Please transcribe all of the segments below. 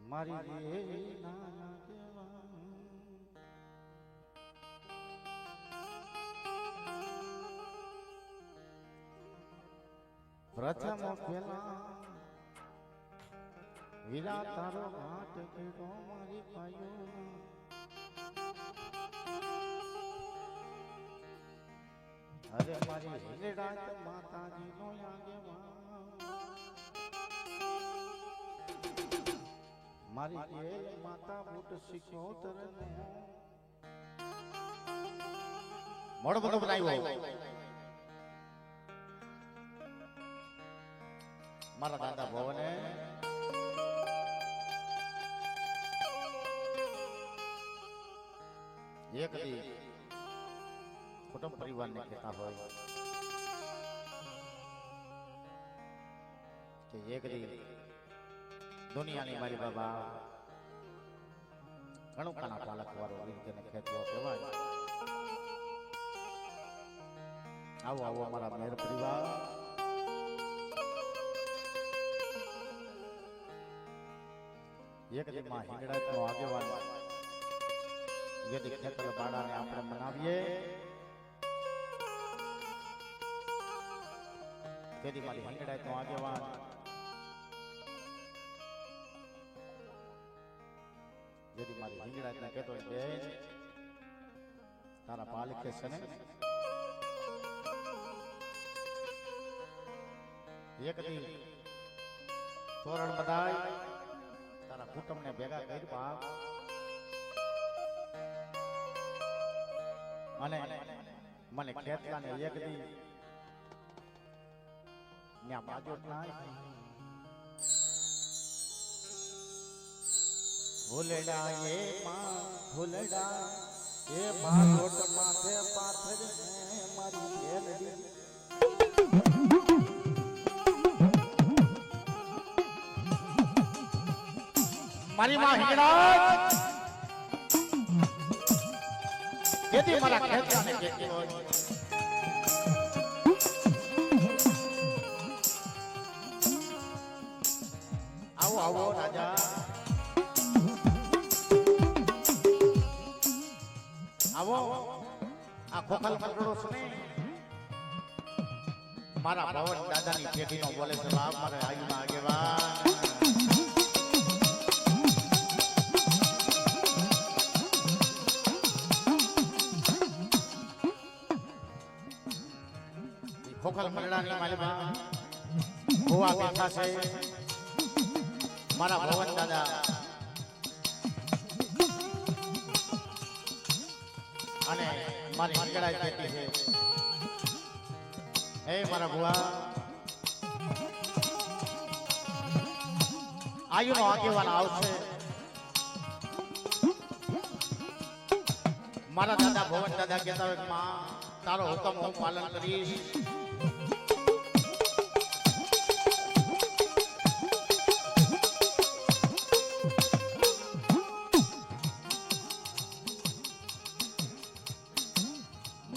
મારી રે નાના કેવા પ્રથમ પેલા વીરા તારો ઘાટ કેડો મારી પાયો અરે મારી હિલડાત માતાજી નો આગેવાન મારી એ માતા બુટ સિકોતર નો મોડો બધો બનાવ્યો મારા દાદા ભવને એક દી કુટુંબ પરિવારને કહેતા હોય કે એક દી દુનિયાની મારી બાબા ઘણું કાના પાલક વાળો રીતને ખેતરો કહેવાય. આવો આવો અમારા મેર પરિવાર એક દી માં હિંગળાત નો આગેવાન યદી ખેતર બાળાને આપણે મનાવીએ તેથી મારી હિંગળાત નો આગેવાન यदि मारी हिंगड़ा इतना कहते हो बेन तारा पाल के सने एक दी तोरण बधाई तारा कुटुंब ने भेगा कर बाप अने मने खेतला ने एक दी न्या बाजोट ना भूलड़ा ये मां भूलड़ा ये बागोट माथे पाथर है मारी खेलड़ी मारी मां हिंगड़ा यदि मारा खेतरा ने कहती हो आओ आओ राजा आवो आ खोखल पकड़ो सुने मारा भवन दादानी पेटी नो बोले से बाप मारे आयु में આગેવાન खोखल पकड़ानी मालबा हुआ बेठा से मारा भवन दादा અને મારી હિંગડા કહેતી છે એ મારા બુઆ આયુનો આગેવાન આવશે મારા દાદા ભવન દાદા કહેતા હોય માં તારો હુકમ હું પાલન કરીશ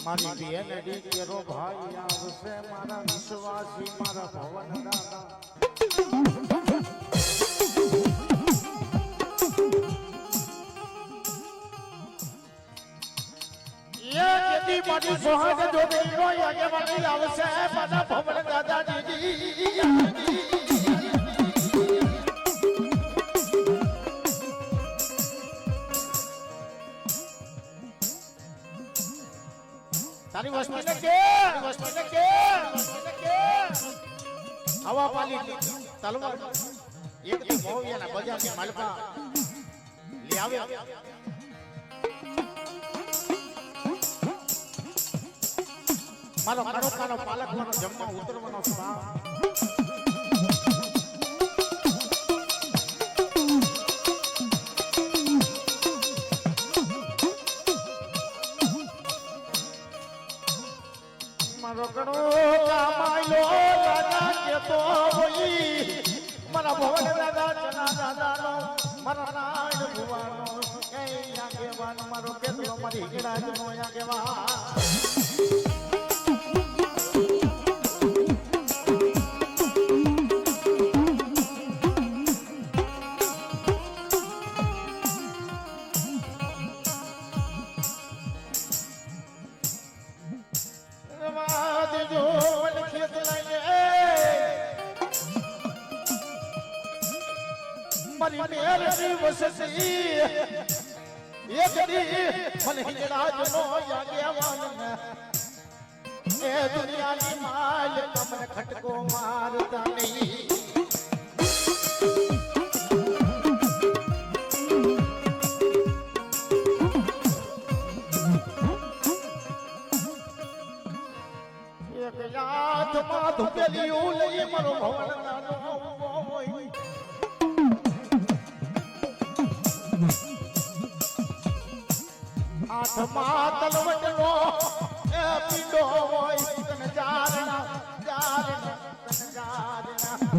मारी बेनडी केरो भाई आवसे मारा विश्वासी मारा भवन दादा ये यदि मारी सोहाग जो देनो आगे वाली आवसे मारा भवन दादा जी तारी वस्ती ने के हवा पाली तलवार एक दी मोविया ना बजा के मालपा ले आवे मारो कानो कानो पालक मारो जम्मा उतरવાનો સ્વા रोकड़ो कामाइलो राजा के तो होई मरा भवन दादा चना दादा नो मरा नाय भुवानो ए आगेवान मारो के तो मारी हिंगड़ा नो आगेवान મારી મેરની વસતી એ ગરી મને હિંગળાજનો આગેવાન એ દુનિયાની માલ તમને ખટકો મારતા નહીં એક યાદમાં ધુકેલિયું લઈ મારો ભવન નાનો હોય હાથમાં તલવટનો એ પીડો હોય તને જારના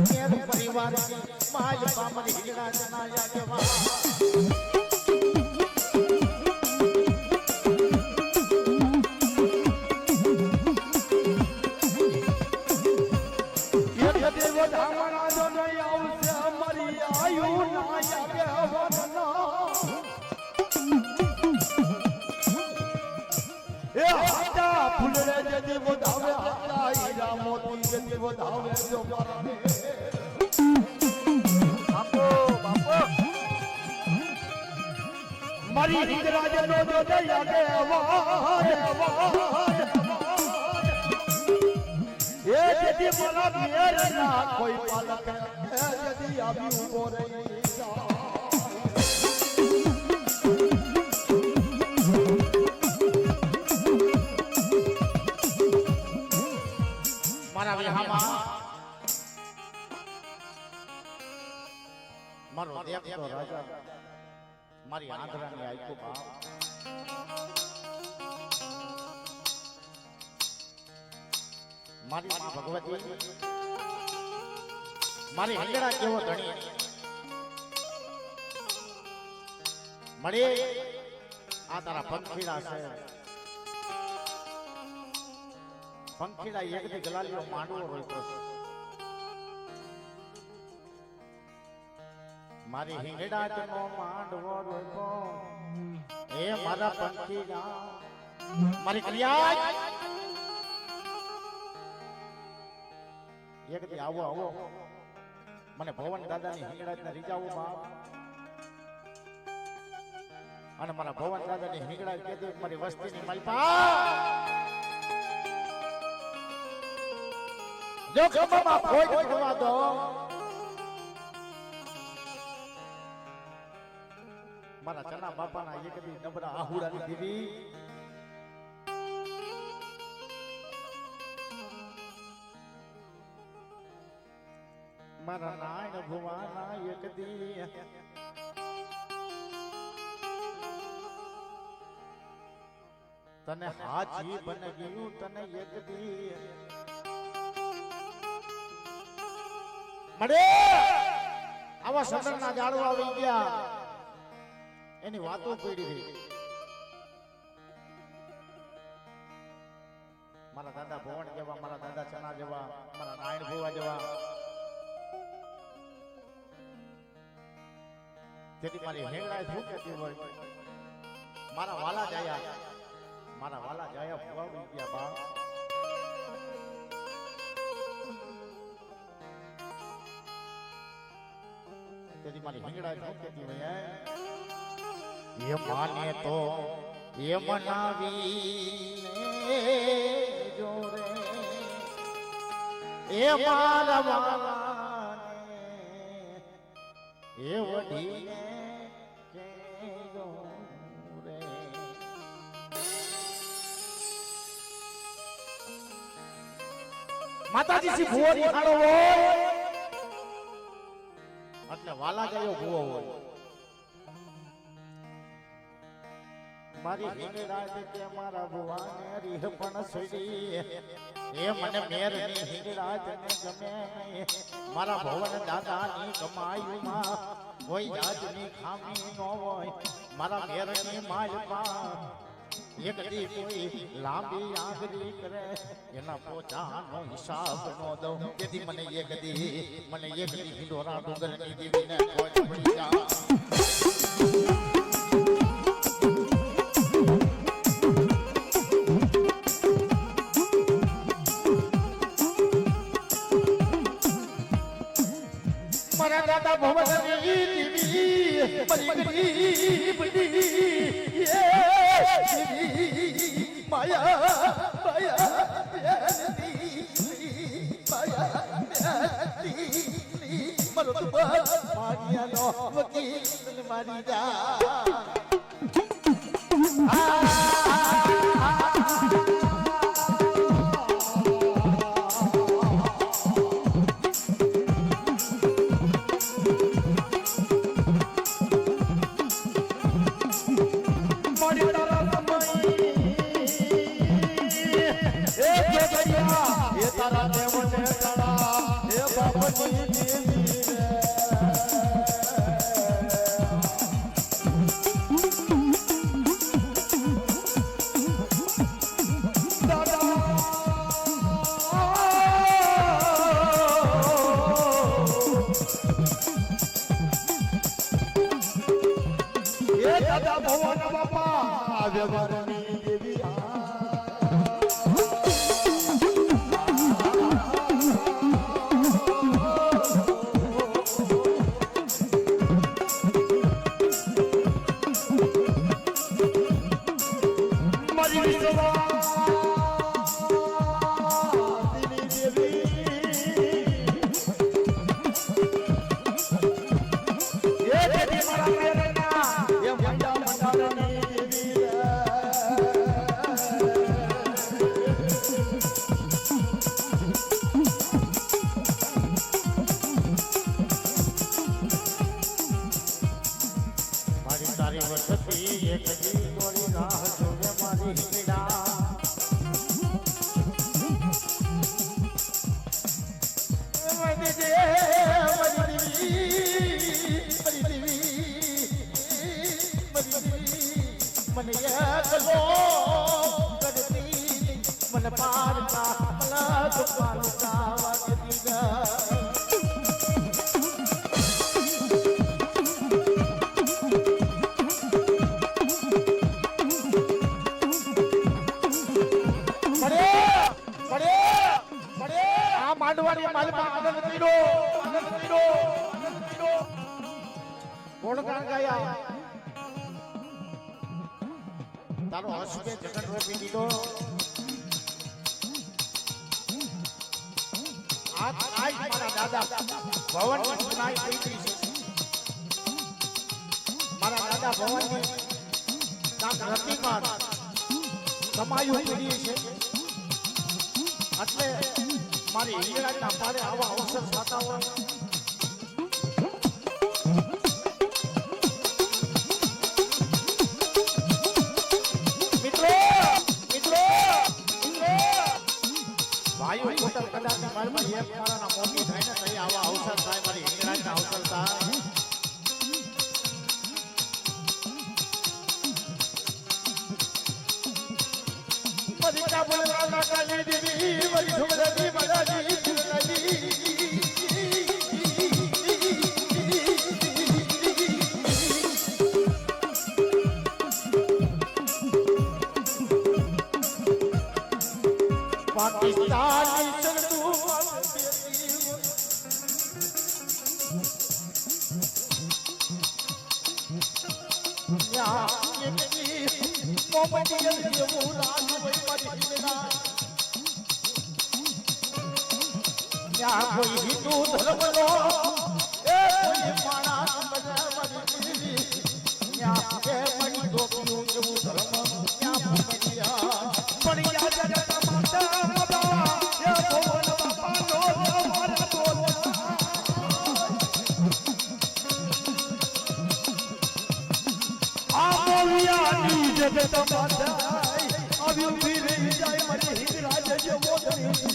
મેર પરિવાર માલ પામરી હિંગળાજના યાદમાં મારી હિંગળાજનો જો યાદે અવાજ એ જેથી મારા મેર ના કોઈ પાલક એ જેથી આવી ઉભો રહી મારા વિહામાં મારો દેવતો રાજા મારી આંધળાની આયકો બાપ મારી માં ભગવતી મારી હિંગળા કેવો ધણી મળે આ તારા પંખીડા છે પંખીડા એકથી ગલાલીઓ માંડવો રોક્યો છે મારી હિંગળા નો માંડવો રોક્યો એ મારા પંખીડા મારી કલ્યાણ એકથી આવો આવો મને ભવન દાદાની હિંગળા રીજાવો બાપ અને મારા ભવન દાદાની હિંગળા કીધું મારી વસ્તીની મલપા જો ખંભામાં ફોડ પડવા દો મારા ચના બાપાના એકદી નબળા આહુડાની દીવી મારા નાયણ ભુવાના એકદી તને હાજી બન ગયું તને એકદી મળે આવા સદનના જાળવા આવી ગયા એની વાતો પડી રહી મારા દાદા ભવન જેવા મારા દાદા ચના જેવા મારા નાયણ ભુવા જેવા તેથી મારી હેંગળાએ શું કહેતી હોય મારા વાલા જાયા ભુવા આવી ગયા બા તેથી મારી હિંગળા શું કહેતી હોય એ માને તો એ મનાવી જોરે એ મારા વાલાને એ વઢીને કેજો રે માતાજી સી ભુવાની ખાડો હોય એટલે વાલા ગયો ભૂવો હોય મારી હિંગળા કે મારા ભુવાને રીહ પણ સુડી એ મને મેરની હિંગળા તને ગમે નહીં મારા ભવન દાદાની કમાયુમાં કોઈ જાતની ખામી ન હોય મારા મેરની માલમાં એક દી કોઈ લાંબી આંગળી કરે એના પોતાનો હિસાબ નો દઉં તેથી મને એક દી હિંડોરા ડુંગરની દીવીને ખોજ પડી જા મારા દાદા ભવનની દેવી મારી ગરીબની માયા મારો તો મારિયાનો વકીલ મારી જા તારા દેવને તળા હે બાપની દેવી રે દાદા ભવન બાપા વ્યવહારની દેવી મને એકલો કરતી મને પારકા મલક પારકા વાગતી જા માંડવાની માલમાં આનંદ કર્યો કોણ કાં ગયા તારો હસકે જગત રોપી દીધો આજ મારા દાદા ભવન સુનાઈ થઈ છે મારા દાદા ભવન કાંક રતિમાં સમાયું પડી છે એટલે મારી હિંગળાના પારે આવા અવસર થતા હોય મિત્રો ભાઈઓ હોટલ કદાચ મારમાં એક મારાના મોટી થાય ને તઈ આવા અવસર થાય મારી હિંગળાના અવસર થાય મારી કાબુલના નાકાની દેવી મારી સુમરાજી મારાજી સુમરાજી પાકિસ્તાની સરદુ મોમડિયન જેવું રાજ હોય મારી હિંગળા ત્યાં કોઈ હિન્દુ ધર્મનો એ કોઈ માણસ મારી દેવી ત્યાં એ મણી ડોક્યું જેવું ધર્મ ત્યાં મોમડિયા પડિયા જગત માતા બાબા એ ભવન બાપાનો અમારા બોલ આ મોવિયાની જગત માતા આવી ઉભી રહી જાય મારી હિંગળા જેવો ધણી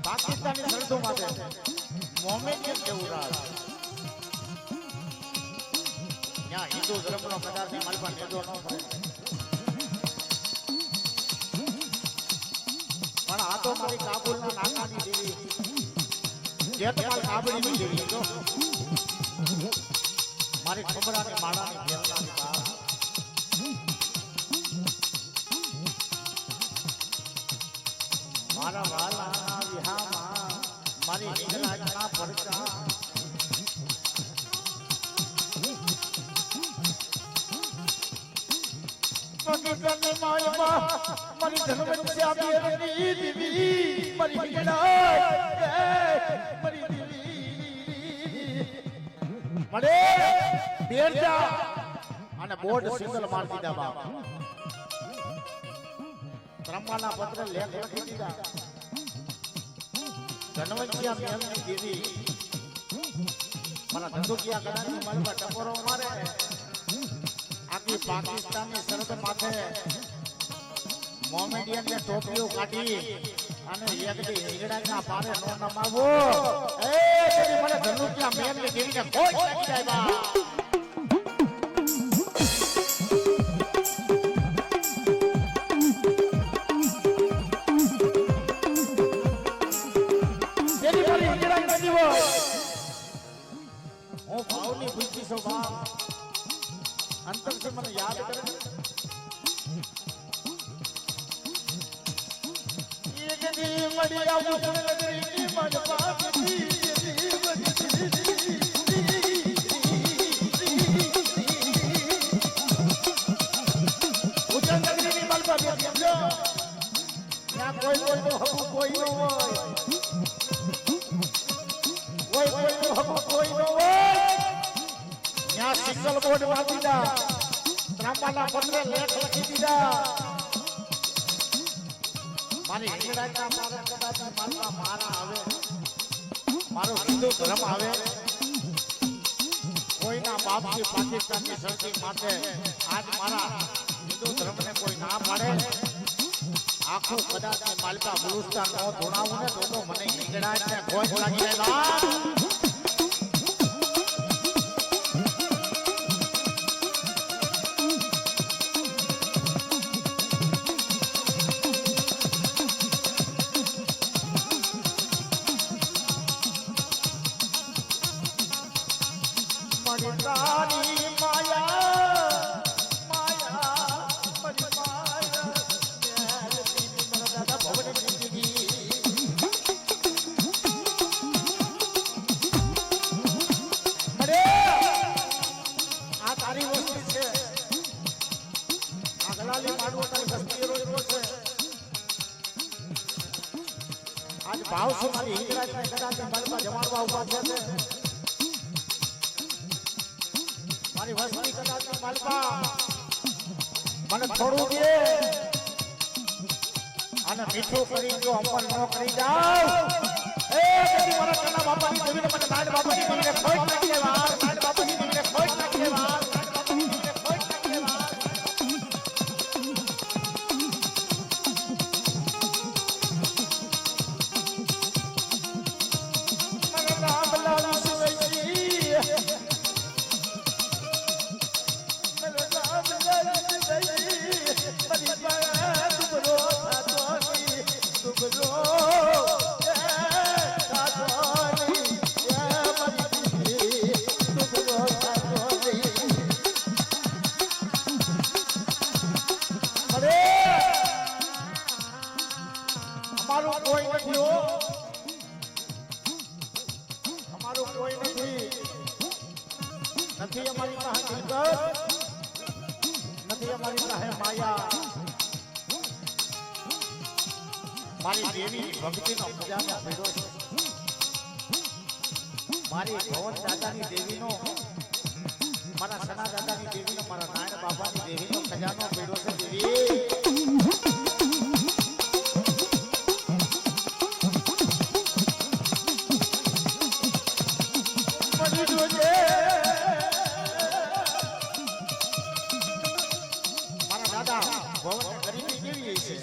પાકિસ્તાની સરહદો માટે મોમેડિયન જેવું રાજ ત્યાં હિન્દુ ધર્મનો કદાચ માલમાં નેદો ન થાય પણ આ તો મારી કાબુલના નાકાની દેવી જેતમાલ કાબુલની દેવી જો મારી ખબરાની માળાની ભેરવાની બા મારા વાલાના વિહામાં મારી નીકળાના પડતા પગને માયમાં મારી ધનવંત્યા બેરની દીવી મારી નીકળાય મારી દીવી મળે બેરજા અને બોર્ડ સિંગલ માર દીધા બાપ બ્રહ્માના પત્ર લેખ લખી દીધા ધનવંત્યા બેરની દીવી મારા ધંધુકિયા કદાની માલમાં ટકોરો મારે આખી પાકિસ્તાનની સરહદ માથે મોમેડિયન ને ટોપીઓ કાઢી અને એકડી હિંગડાના પારે નો નમાવો એ કદી મને ધનુકિયા મેન ની દેવીને કોઈ નાખી જાય બા તેરી મારી હિંગડા કરી દીવો હું ભાવની ભૂખી છું બા अंतर से मन याद करे ये दी मड़िया मुझे नगरी की मन पाप दी मुझे नगरी की मन पाप दी समझो यहाँ कोई कोई तो हम कोई नो कोई कोई तो हम कोई नो यहाँ सिंगल बोर्ड मार दीदा ત્રાંબાના પત્રે લેખ લખી દીધા મારી હિંગડાના મારા કદાચ મારા આવે મારો હિન્દુ ધર્મ આવે કોઈના બાપથી પાકિસ્તાનની સરહદ માટે આજ મારા હિન્દુ ધર્મને કોઈ ના પાડે આખું કદાચ માલકા બલુસ્તાન નો ધોણાવું ને તો મને હિંગડાને ખોજ લાગી જાય તારી માયા માયા મરી માયા દાદા ભવન જિંદગી અરે આ તારી વસ્તી છે આ ગલાલી માડવો તારી વસ્તી રોજ રોજ છે આજ ભાવ છે મારી હિંગરાજને કદાચ માલમાં જમાડવા ઉભા છે મારી વસ્તી કદાચ માલપા મને થોડું દે અને મીઠું કરી જો અમલ ન કરી જાવ એ કદી મારા કના બાપાની દેવીને મને નાડ બાપાની દેવીને ખોટ નાખી દેવા નાડ બાપાની દેવીને ખોટ નાખી દેવા નાડ બાપાની દેવીને ખોટ નાખી દેવા મને રામ લાલ સુવૈજી અમારું કોઈ નથી અમારું કોઈ નથી નથી અમારી પાસે મિલકત નથી અમારી પાસે માયા મારી દેવી ભક્તિનો ખજાનો ભેડો છે મારી ભવન દાદાની દેવીનો મારા સના દાદાની દેવીનો મારા નારાયણ બાબાની દેવીનો ખજાનો ભેડો છે દેવી મારા દાદા ભવન ગરીબી કેવી છે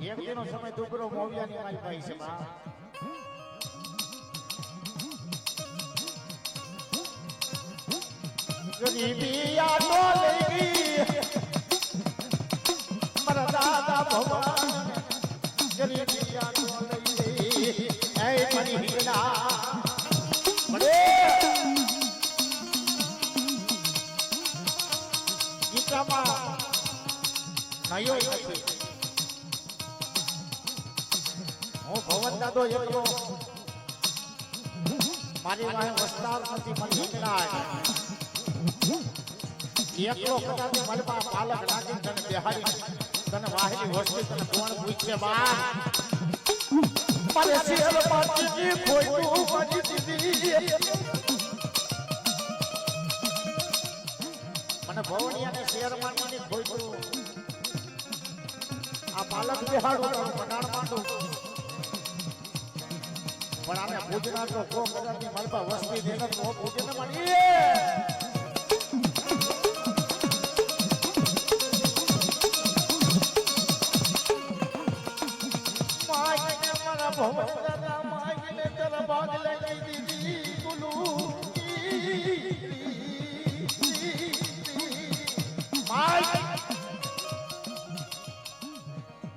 એક દિનો સમય દુબરો મોવિયાની મારી ભાઈ છે બા ગરીબી આટો લઈ મારા દાદા ભગવાન ગરીબી આટો લઈ એ મારી હીરા મળે ગીતામાં નયો નથી. હું ભવન દાદો એકલો મારી વાહે વસ્તાર નથી મને હિંગડાય એકલો કદાચ મારી પાસે પાલક રાખી તને બેહાડી તને વાહની વસ્તી તને કોણ પૂછે બા મારે શેર પાટી ખોટું મારી દીધી મને ભવનિયાને શેર માટીની ખોટું આ પાલક બેહાડું તો બનાણ માંડું પણ આને પૂજના તો કો કદાચ મારી પાસે વસ્તી દેને તો પૂજને મારી ભવન દાદા માગીને તર બાદ લઈ દીધી ગુલુ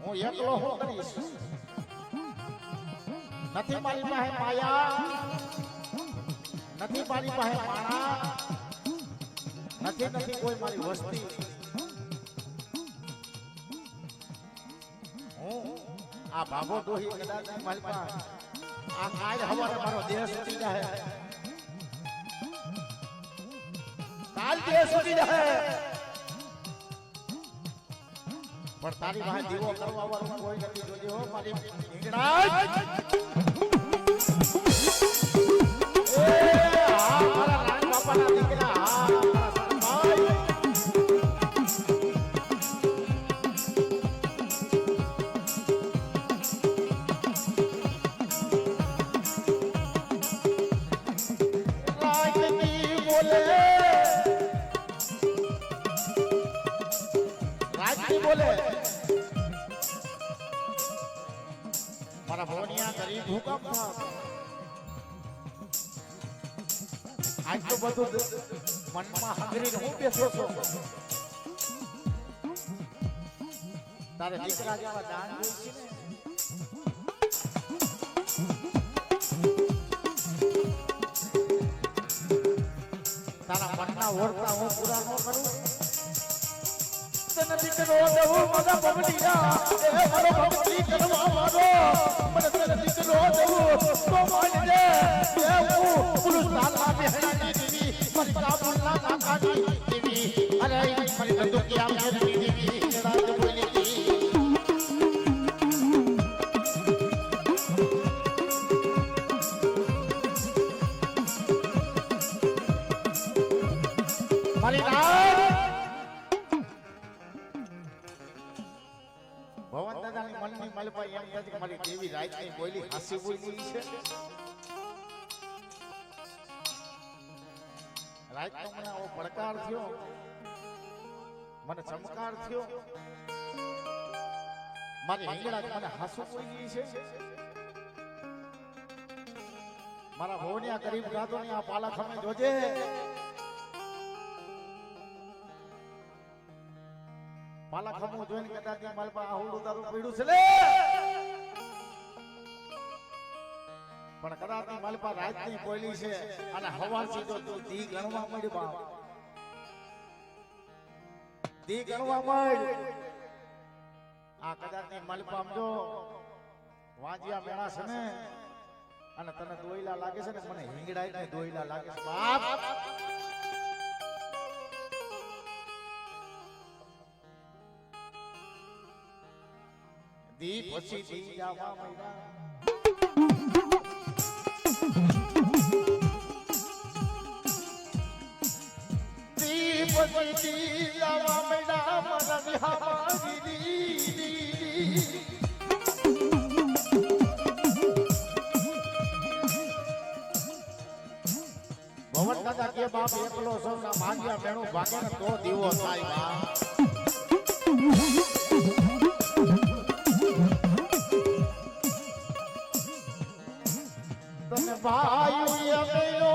હું એકલો હું કરીશ નથી મારી પાસે માયા નથી મારી પાસે માણા નથી કોઈ મારી વસ્તી હું આ બાબો ડોહી કદાચ મારી પાસે આ કાલ હવારે મારો દેહ સુટી જાય કાલ દેહ સુટી જાય પણ તારી પાસે દીવો કરવા વાળું કોઈ નથી જોજે હો મારી ઈંગડા એ હા મારા નાન બાપાના દીકરા હા મારા બોલે મારા ભવનિયા ગરીબ ભૂકંપ આજ તો બધું મનમાં હંગરી હું બેસો છો તારે દીકરા જેવા દાન જોઈ છે ને તારા મનના ઓળખા હું પૂરા ન કરું તને દીકરો દેવું મને ભવનિયા એ મારો ભક્તિ કરવા મારો મને તને દીકરો દેવું તો માની દે એ હું પુરુષ તાલા બેહણાની દેવી મારી કાબુલના નાકાની દેવી અરે મારી ધંધુકિયા મેરની દેવી રાજ બોલી મારી રાજ ભવન દાદાની મનની મલપા એમ થાય કે મારી દેવી રાતની બોલી હાસી બોલી છે રાતનો મને આવો પડકાર થયો મને ચમકાર થયો મારી હિંગળા મને હાસુ બોલી છે મારા ભવનિયા ગરીબ ગાદોની આ પાલા ખમે જોજે પાલા ખમું જોઈને કદાચ માલપા આહુડું તારું પીડું છે લે પણ કદાચ માલપા રાતની બોલી છે અને હવા સીધો તું દી ગણવા મળી બાપ દી ગણવા મળી આ કદાચ માલપા સમજો વાંજિયા મેળા છે ને અને તને દોઈલા લાગે છે ને મને હિંગડાઈ ને દોઈલા લાગે છે બાપ દી પછી દી જાવા મૈડા દી પછી દી જાવા મૈડા મારા વિહામાં દીદી ભવન દાદા કે બાપ એકલો સૌ ના ભાગ્યા મેણું ભાગે ને તો દીવો થાય બા તને ભાઈ અમેલો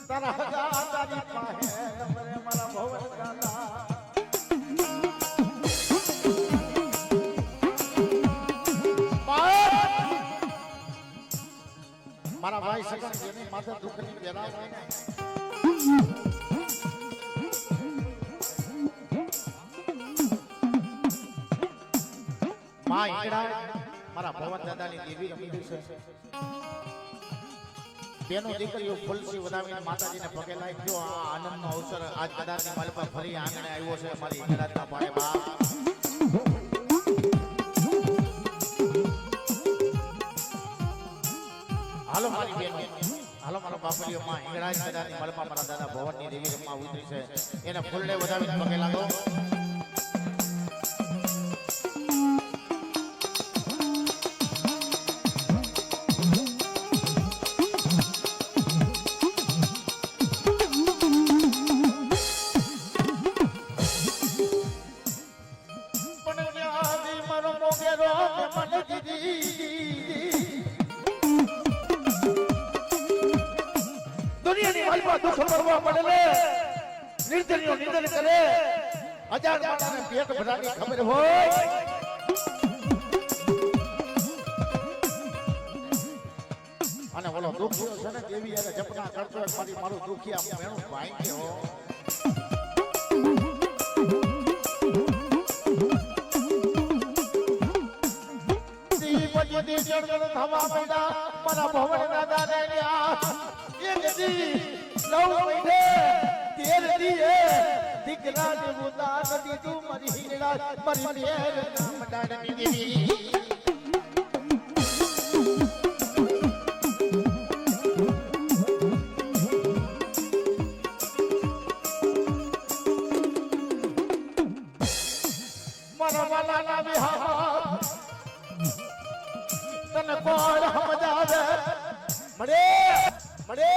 તારા હજા તારી પાસે અમરે મારા ભવન દાદા મારા ભાઈ સગન જેની માથે દુઃખની વેરા હોય ને માં ઈકડા મારા ભવન દાદાની દેવી રમી છે. બેનો દીકરીઓ ફુલસી વધાવીને માતાજીને પગે લાગ્યો. આ આનંદનો અવસર આજ કદાચની માલ પર ફરી આંગણે આવ્યો છે. મારી ઈકડાના ભાઈ બાપ હાલો મારી બેનો, હાલો મારો બાપલીઓ માં ઈંગડા કદાચની માલ પર મારા દાદા ભવનની દેવી રમવા ઉતરી છે. એને ફૂલડે વધાવીને પગે લાગો. દુનિયાની માલમાં દુઃખ ભરવા પડેલે નિર્દલીઓ નિર્દલ કરે. હજાર માણસને પેટ ભરાની ખબર હોય. અને ઓલો દુખિયો છે ને દેવી એને જપના કરતો હોય મારી મારું દુખિયા મેણું ભાઈ ગયો. થવા માંડા મારા ભવન દાદા ને એક દી 9 મહિને 13 દીએ દીકરા જેવું દાન દીધું મારી હીરા મારી બેર નામ દાડની દેવી. મારા વાલાના વિહાર તને કોણ સમજાવે. મળે મળે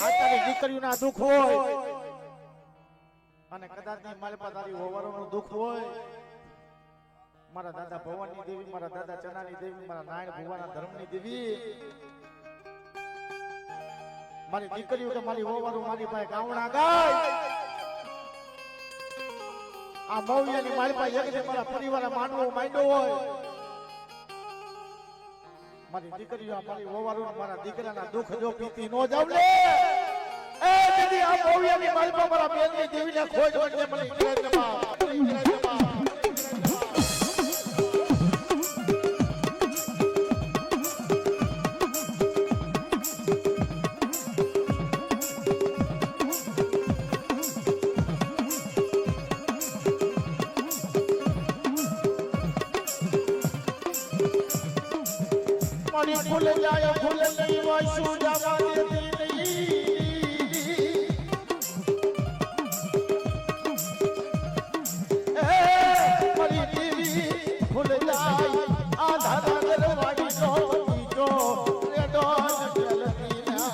આતાની દીકરીઓના દુઃખ હોય અને કદાચની માલ પર તારી ઓવરોનું દુઃખ હોય. મારા દાદા ભવનની દેવી, મારા દાદા ચનાની દેવી, મારા નારાયણ ભુવાના ધર્મની દેવી, મારી દીકરીઓ કે મારી ઓવરો મારી પાસે ગાવણા ગાય. આ મૌયાની મારી પાસે એક મારા પરિવાર માનવો માંડ્યો હોય. મારી દીકરીઓ મારી ઓવારો મારા દીકરાના દુઃખ જો પીતી નો જાવલે. એ દીદી આ ભવ્યની માલમાં મારા બેનની દેવીને ખોજ વળને મને ઈકરાઈ દબા. મારી ફૂલ જાય ફૂલ નહીં વાસુ જવા દેતી નહીં. મારી દેવી ફૂલ જાય આ ધારા દરવાડી નો બીજો રેડો જલતી ના.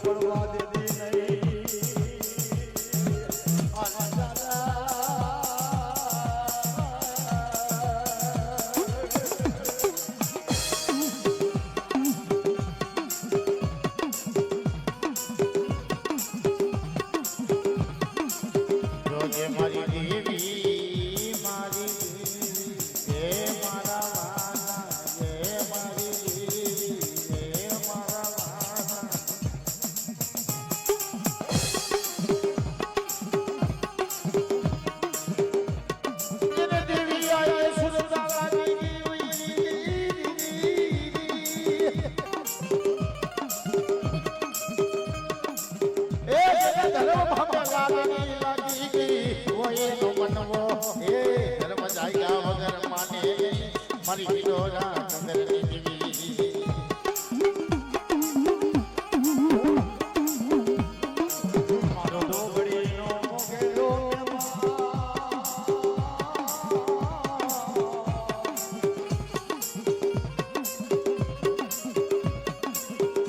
પડવા દેતી નહીં. જોજે મારી દેવી મારી દેવી એ મારા વાલા એ મારી દેવી એ મારા વાલા. મારી વિડોરા નગરની દેવી મારો ડોબડીનો મોગેલો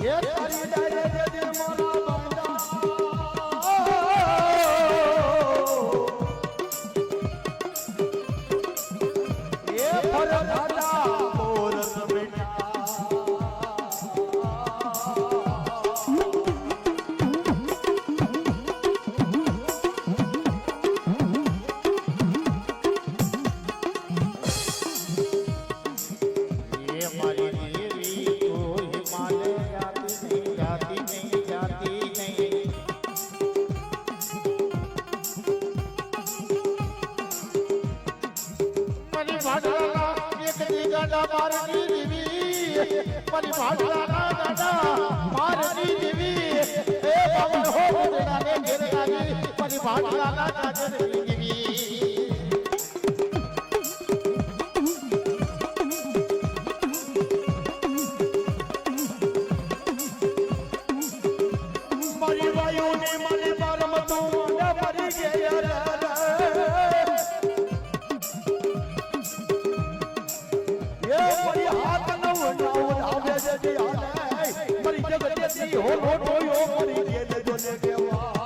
એ તારી ડાયરે દે મારા બંદા મારી ભાગલાના દાદા મારની દેવી એ બાવન હો બદલાને ઘેર આવી મારી ભાગલાના દાદા દેવી મારી વાયુને મારી બારમતું ને મરી ગયા हो मरी गेले जोने देवा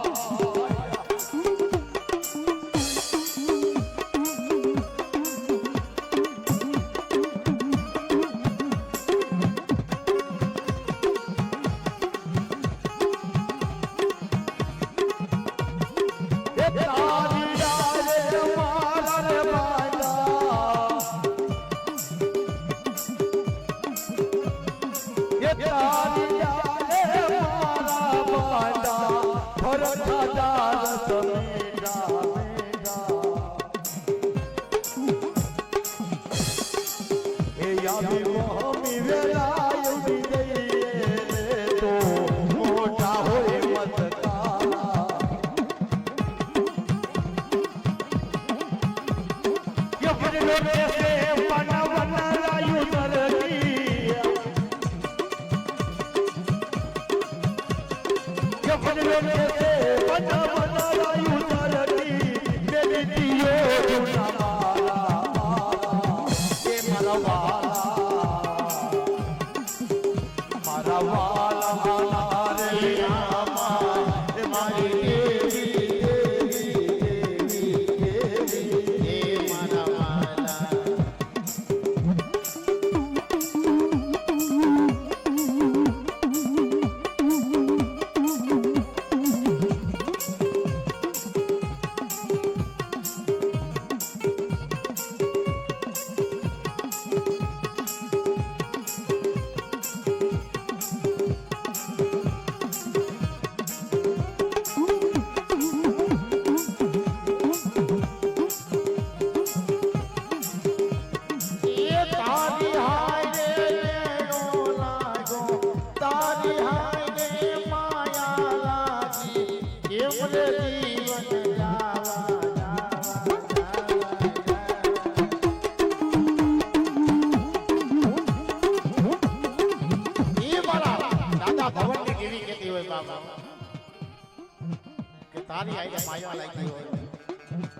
તારી આઈને માયા લાગી હોય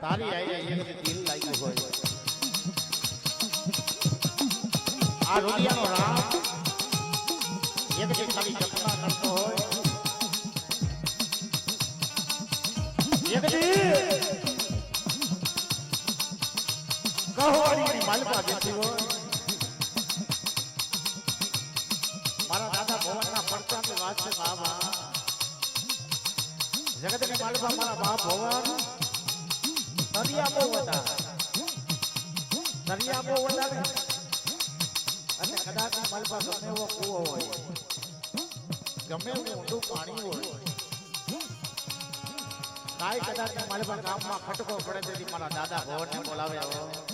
તારી આઈને એક દિલ લાગ્યું હોય આ રૂપિયાનો રામ એક જે ખાલી જપના કરતો હોય એક દી કહવાડીની માલપા બેઠી હોય મારા દાદા ભવનના પડતાની વાત છે બાબા જગત ની માલપા મારા બાપ ભગવાન દરિયા બહુ વધારે અને કદાચ માલપા ગમે એવો કૂવો હોય ગમે એવું ઊંડું પાણી હોય કાંઈ કદાચ માલપા ગામમાં ખટકો પડે તેથી મારા દાદા ભવનને બોલાવ્યા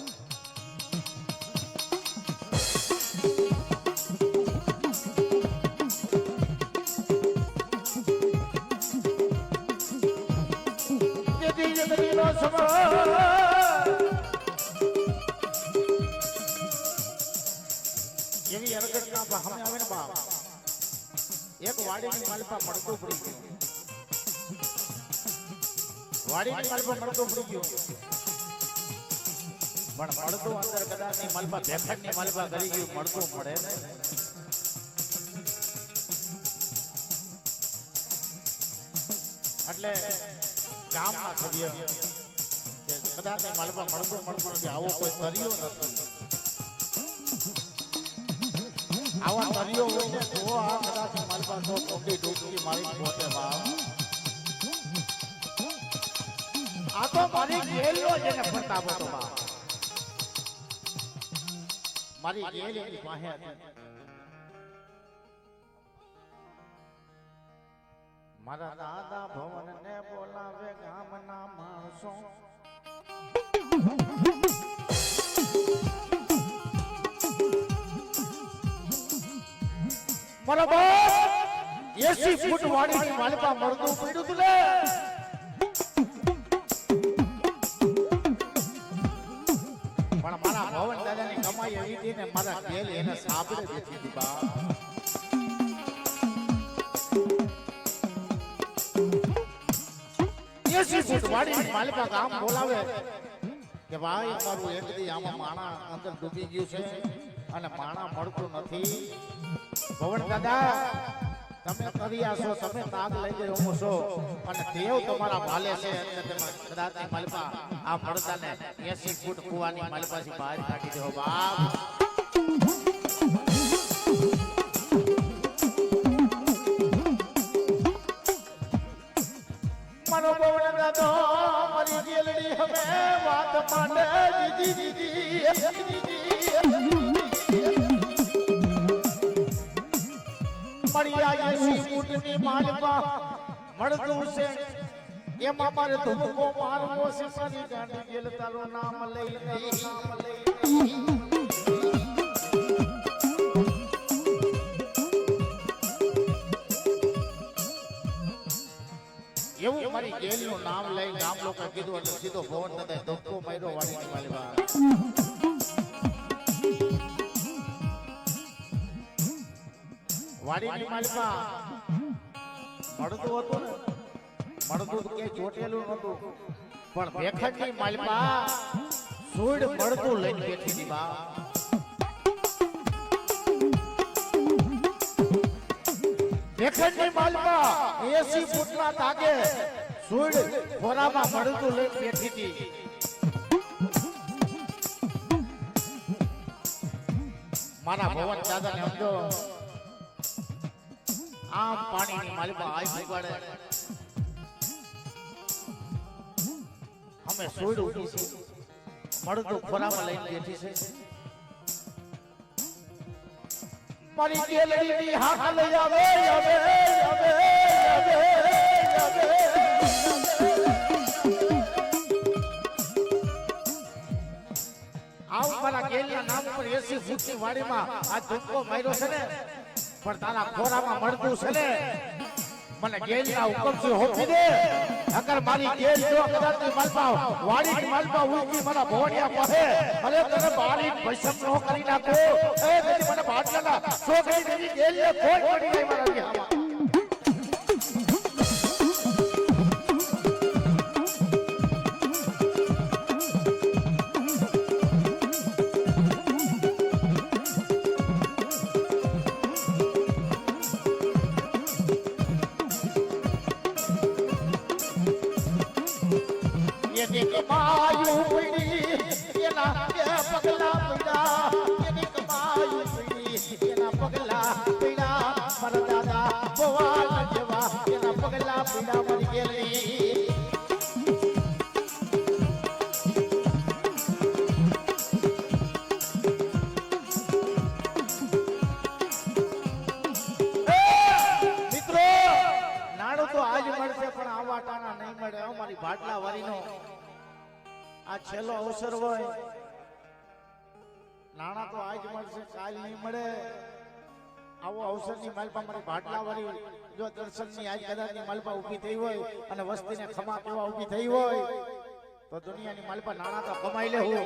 એવી હરકતના સામે આવે ને બાપ એક વાડીની માલપા મળતો પડી ગયો વાડીની માલપા મળતો પડી ગયો પણ મળતો અંદર કદાચની માલપા ભેખડની માલપા કરી ગયું મળતો મળે ને એટલે ગામના સભ્ય કદાચ માલપા મળતો નથી આવો કોઈ તરિયો નથી આવા તરિયો હોય ને તો આ કદાચ માલપા તો ટોપી ડૂબકી મારી પોતે બાપ આ તો મારી ગેલનો જેને પ્રતાપ હતો બાપ મારી ગેલ એની પાસે હતી મારા દાદા ભવન ને બોલાવે ગામના માણસો મારા બાપ 80 ફૂટ વાળી માલપા મળતું પડ્યું તું લે પણ મારા ભવન દાદાની કમાઈ એવી હતી ને મારા ઘેલ એને સાંભળે બેઠી હતી બા 80 ફૂટ વાળી માલપા ગામ બોલાવે કે ભાઈ અમારું એક દી આમાં માણા અંદર ડૂબી ગયું છે અને માણા મળતું નથી ભવન દાદા તમે કર્યા છો તમે તાગ લઈ ગયો છો અને દેવ તમારા ભાલે છે એટલે તમે કદાચ માલપા આ પડદાને 80 ફૂટ કુવાની માલપાથી બહાર કાઢી દેવો બાપ મારો ભવન દાદો મારી ગેલડી હવે વાત માંડે દીદી મળ્યા 80 ફૂટની માલપા મળતું છે એમાં મારે ધુમકો મારવો છે મારી ગાડી ગેલ તારું નામ લઈ એવું મારી ગેલનું નામ લઈ ગામ લોકો કીધું એટલે સીધો ભવન દાદા ધક્કો માર્યો વાડીની માલપા વાડીની માલપા મળતું હતું ને મળતું કે ચોટેલું નતું પણ ભેખડની માલપા સુડ મળતું લઈને બેઠી હતી બા ભેખડની માલપા 80 ફૂટના તાગે સુડ ખોરામાં મળતું લઈને બેઠી હતી મારા ભવન દાદાને સમજો આમ પાણીની માલપા આઈ ભગાડે અમે સોડ ઉઠી છે મળતું ખોરામાં લઈને બેઠી છે મારી ગેલડીની હાથ લઈ આવે આવ મારા ગેલના નામ ઉપર 80 ફૂટની વાડીમાં આ ધક્કો માર્યો છે ને પણ તારા ખોરામાં મળતું છે ને મને ગેલના હુકમથી હોપી દે અગર મારી ગેલ જો કદાચની માલપા વાડીની માલપા ઉલટી મારા ભોણિયા પાસે અરે તને બારી ભસમ નો કરી નાખો એ બેટી મને બાટલાના છોકરી દેવી ગેલને ખોટ પડી ગઈ મારા વિહામાં કમાયું પડી એના પગલા પડા એની કમાયું પડી એના પગલા પડા મારા દાદા બોવાલ જેવા એના પગલા પડા મરી ગયેલી મિત્રો નાણું તો આજ મળશે પણ આવા ટાણા નહીં મળે અમારી ભાટલા વારીનો આ છેલ્લો અવસર હોય નાણા તો આજ મળશે કાલ નહીં મળે આવો અવસરની માલપા મારી ભાટલા વાળી જો દર્શનની આજ કદાચની માલપા ઊભી થઈ હોય અને વસ્તીને ખમા પીવા ઊભી થઈ હોય તો દુનિયાની માલપા નાણા તો કમાઈ લેવું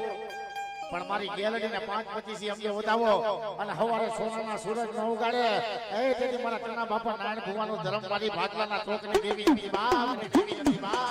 પણ મારી ગેલડીને 5-25 અમને વધાવો અને સવારે સોનાના સૂરજ ન ઉગાડે એ તેથી મારા કના બાપા નારાયણ ભુવાનો ધર્મ મારી ભાટલાના ચોકની દેવી બા દેવી બા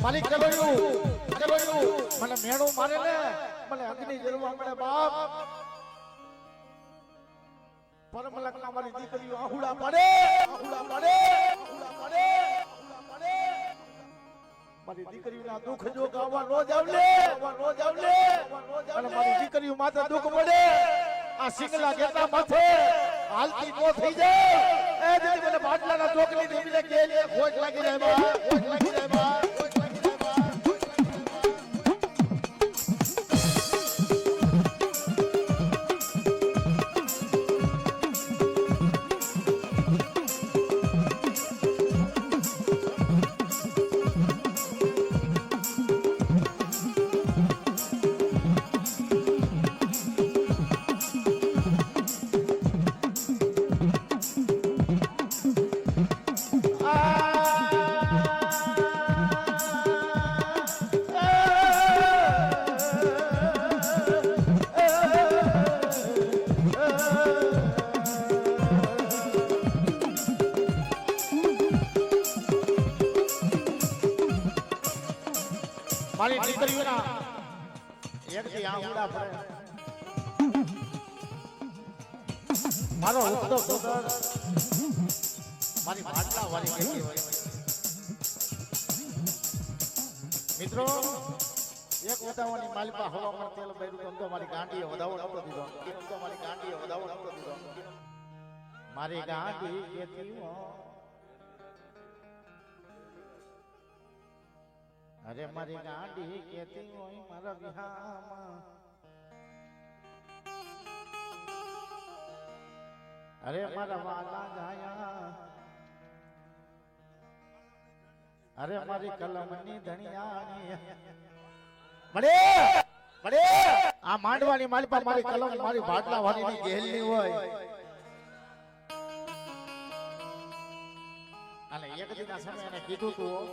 માલિક મને મેળો મારે ને મને અગ્નિ જલવા મળે બાપ પરમલકના મારી દીકરીઓ આહુડા પડે મારી દીકરીઓના દુઃખ જો ગાવા નો જાવલે અને મારી દીકરીઓ માથે દુઃખ પડે આ સિંગલા ગેતા માથે હાલતી નો થઈ જાય એ દીદી મને બાટલાના ચોકની દીવીને કે ખોટ લાગી જાય બા ખોટ લાગી જાય બા ખોટ લાગી જાય બા મારી દીકરીઓના એકથી આંગળા પડે મારો ઉગતો પુત્ર મારી માટલા વાળી કેતી હોય મિત્રો એક વધાવાની માલિપા હવામાં તેલ બેરું તો મારી ગાંડીએ વધાવો નતો દીધો તો મારી ગાંડીએ વધાવો નતો દીધો મારી ગાંડી કેતી હોય અરે મારી ગાડી કેતી હોય મારા વિહામાં અરે મારા વાલા જાયા અરે મારી કલમની ધણિયાની મળે મળે આ માંડવાની માલિપા મારી કલમ મારી ભાટલા વાળીની ગેલની હોય અને એક દિના સમય એને કીધું તું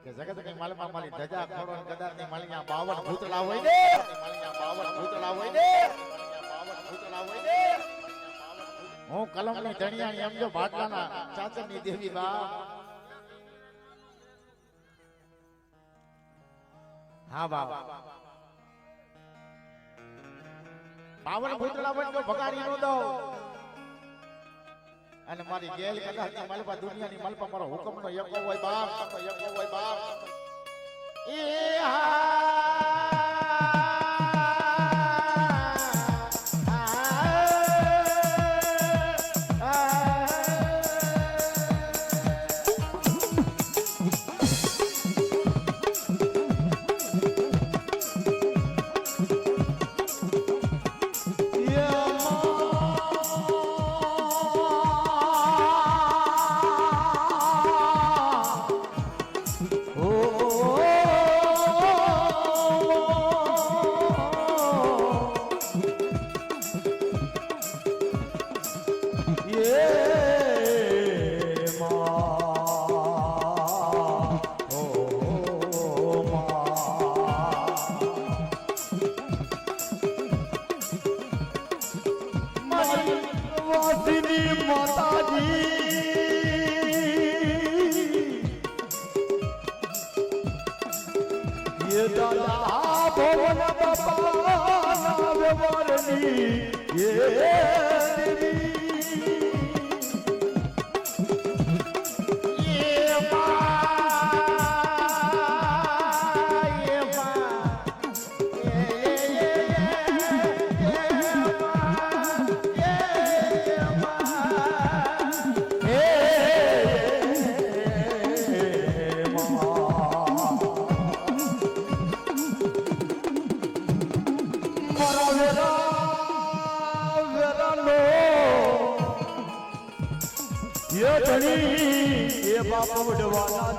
કે જગત ની માલમાં મારી ધજા ખોડો ને ગદાર ની માલિયા 52 ભૂતળા હોય ને માલિયા 52 ભૂતળા હોય ને 52 ભૂતળા હોય ને હું કલમ ની ધણિયાની એમ જો બાટલાના ચાચર ની દેવી બા હા બા 52 ભૂતળા હોય તો ભગાડી નો દો અને મારી ગેલ કદાચ માલપા દુનિયાની માલપા મારો હુકમનો યકો હોય બાપ યકો હોય બાપ એ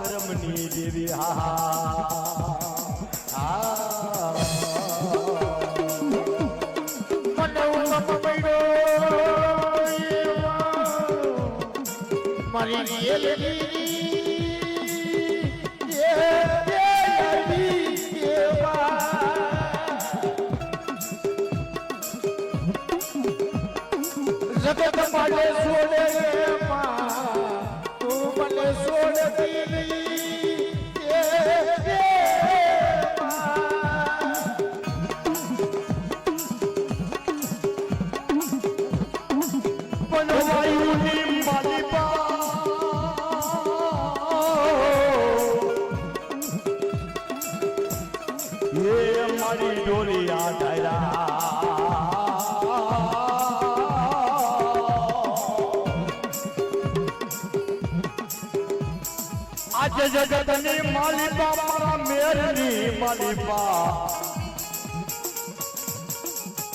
ધર્મની દેવી જગત માટે છોડે તું મને છોડતી મારી ડોરી આ ડાયરા આજે જગતની માલિકા મારા મેરની માલિકા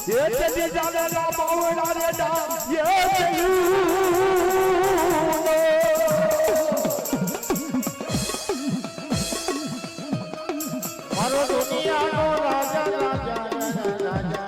એ તેજી જાગેલા બાવડા રે ડામ મારો દુનિયાનો રાજા રાજા રાજા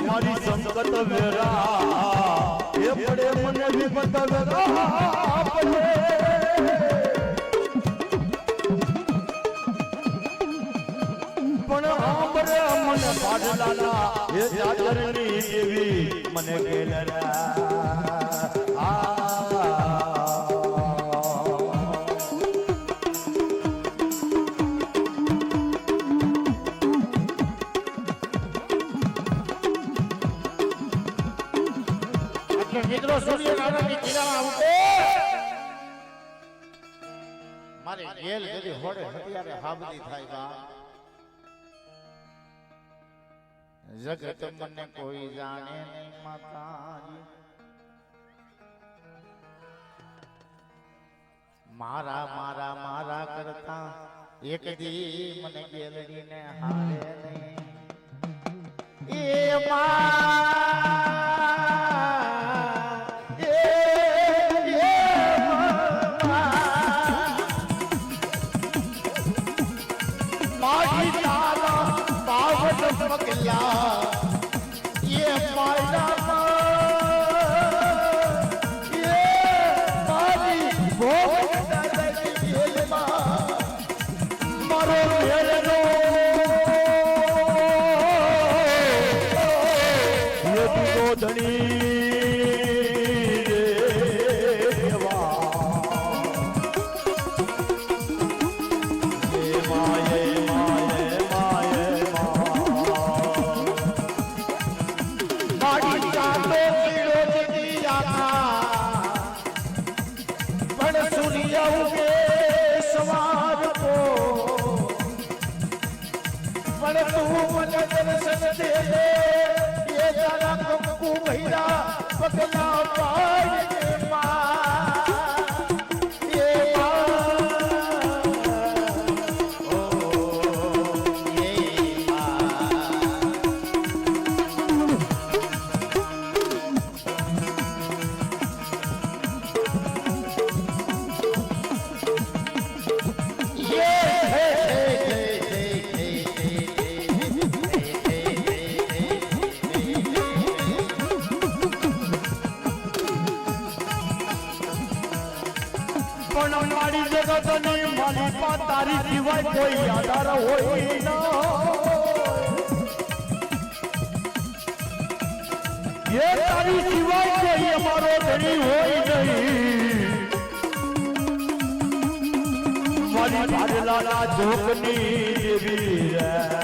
મારી સંકટ વેરા એ પડે મને વિપત વેરા પડે પણ આંબરે મને પાડલાના એ જાજરની દેવી મને કેલરા મિત્રો સૂર્યનારાયણની કિરણ આવતે મારે ગેલ ગલી હોડે હતિયારે હાબદી થાય બા જગત મને કોઈ જાણે નહીં માતાજી મારા મારા મારા કરતા એક દી મને ગેલડીને હારે નહીં એ તારી સિવાય કોઈ આધાર હોય ના એ તારી સિવાય કોઈ અમારો ધણી હોય નહીં મારી ભાડલાના જોકની દેવી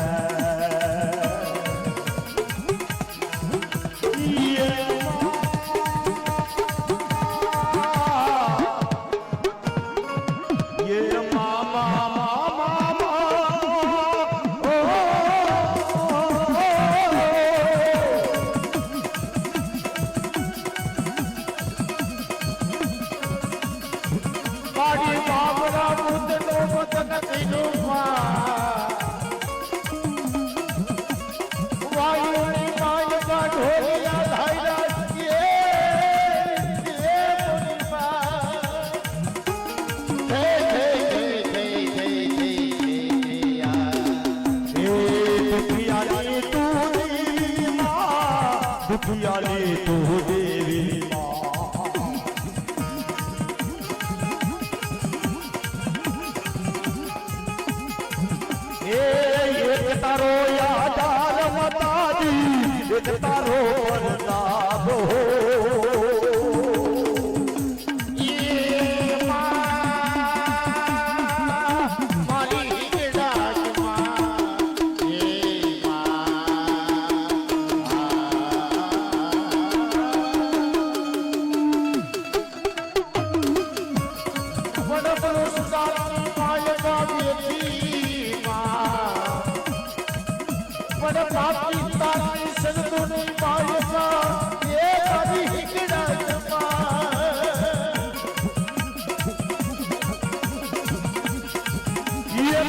દુખિયાની તું દેવી એક તારો યાદ માતાજી એક તારો વરદાન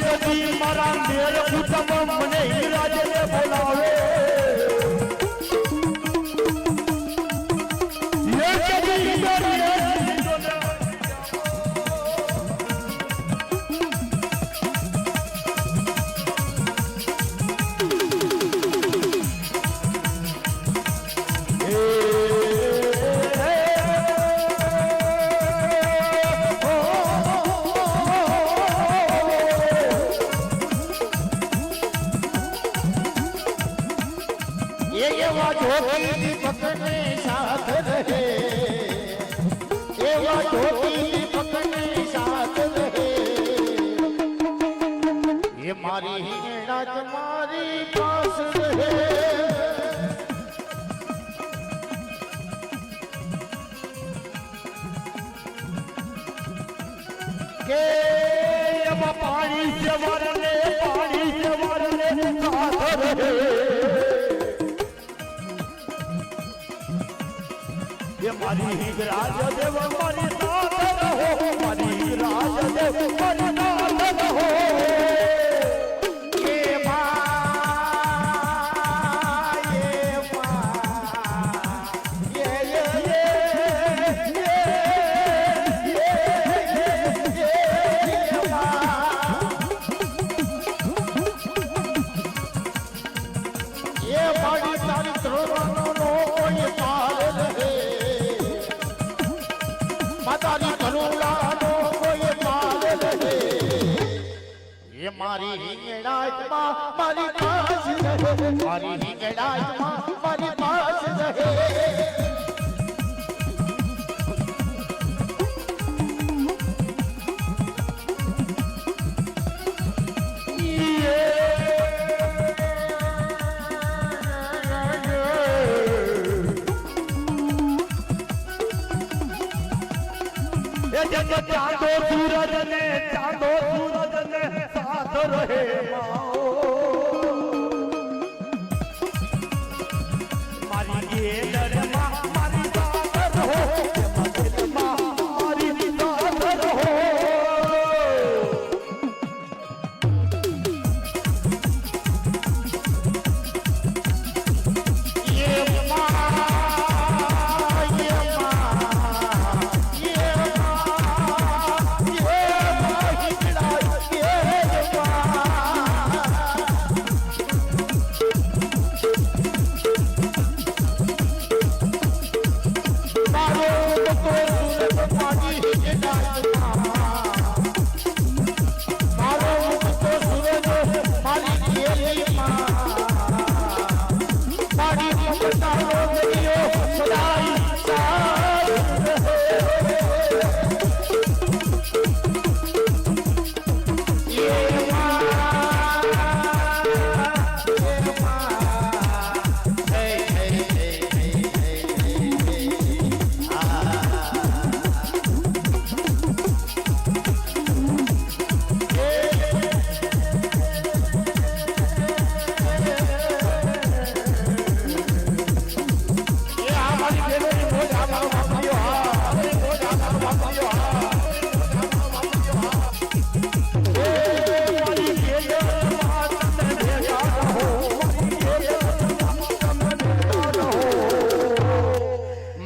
કદી મારા મેર કુટુંબ મને હિંગરાજને બોલાવે એવા જોગી પકડને સાથ રહે એવા જોગી પકડને સાથ રહે એ મારી હિંગળા તમારી પાસ રહે કે એમાં પાણી જવારને સાથ રહે ये मारी हिंगराज देव मारी साथ रहो मारी हिंगराज देव मारी साथ रहो ये माँ ये मारी सारी त्रोनो नो ये पार रहे मातारी करुणानो कोई पार रहे ये मारी हिंगड़ाई मारी पास रहे मारी हिंगड़ाई मारी पास रहे चांदो सूरज ने साथ रहे मारी ये दरमा मारी साथ रहो मारी साथ रहो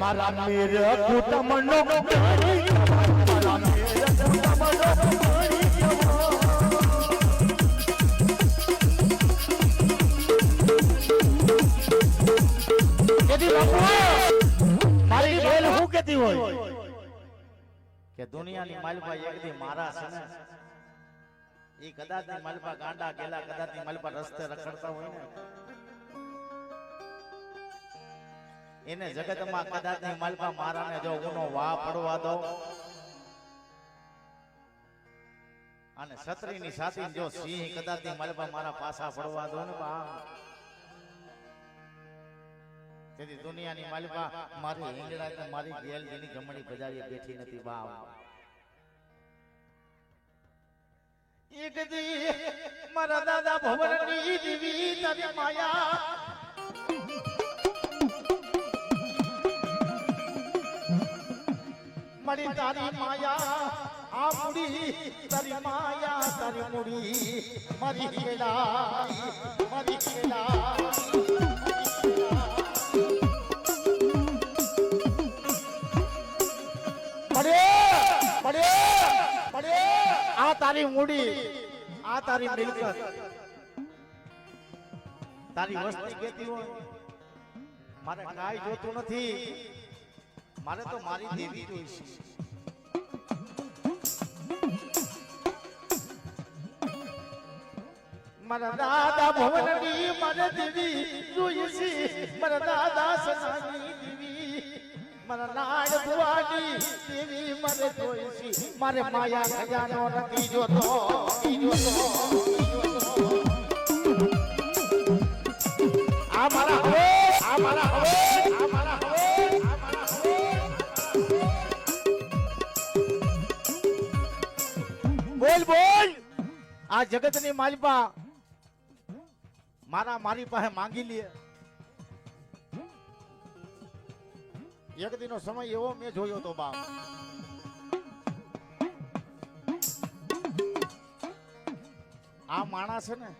મારા મેર કુટુંબનો મારા મેર કુટુંબનો મારી ગેલ હું કેતી હોય કે દુનિયાની માલપા એકદી મારા છે ને ઈ કદાચ ની માલપા ગાંડા ગેલા કદાચ ની માલપા રસ્તે રખડતા હોય ને એને જગતમાં કદાચ ની માલપા મારાને જો ઉનો વાહ પડવા દો અને છત્રીની સાથી જો સિંહ કદાચ ની માલપા મારા પાછા પડવા દો ને બા તેથી દુનિયાની માલપા મારી હિંગડા કે મારી ગેલ જેની જમણી બજારીએ બેઠી નથી બા એક દી મારા દાદા ભવનની દીવી તારી માયા મારી તારી માયા આ મુડી તારી માયા તારી મુડી મારી ખેડા મારી ખેડા આ તારી મૂડી આ તારી મિલકત તારી વસ્તી કેતી હોય મારે કાઈ જોતું નથી મારે તો મારી દેવી જોઈશે મારા દાદા ભવનની મારે દેવી જોઈશે મારા દાદા સનાની દેવી મારા નાડ ભુવાની દેવી મારે જોઈશે મારે માયા ખજાનો નથી જોતો આ મારા હવે આ મારા હવે આ મારા હવે આ મારા હવે બોલ બોલ આ જગતની માલિપા મારી પાસે માંગી લે એક દિનો સમય એવો મેં જોયો તો બાપ આ માણસ છે ને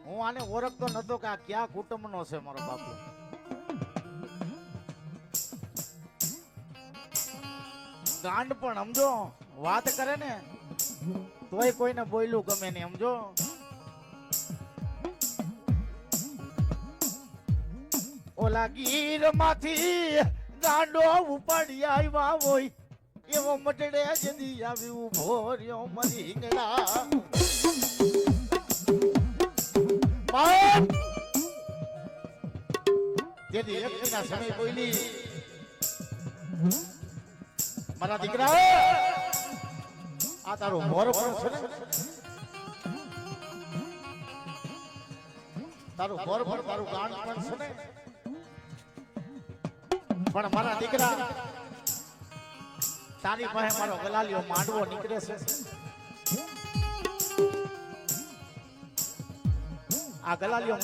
હું આને ઓળખતો નતો કે આ ક્યાં કુટુંબનો છે મારો બાપુ ગાંડ પણ સમજો વાત કરે ને તોય કોઈને બોલ્યું ગમે નહીં સમજો ઓલા ગીર માંથી ગાંડો ઉપાડી આવ્યા હોય એવો મટડે જદી આવી ઉભો રહ્યો મરી હિંગડા તેથી એક દિના સમય બોલી મારા દીકરા આ તારું મોર પણ છે ને તારું મોર પણ તારું ગાંડ પણ છે ને પણ મારા દીકરા તારી પાસે મારો ગલાલિયો માંડવો નીકળે છે આ ગલાલિયો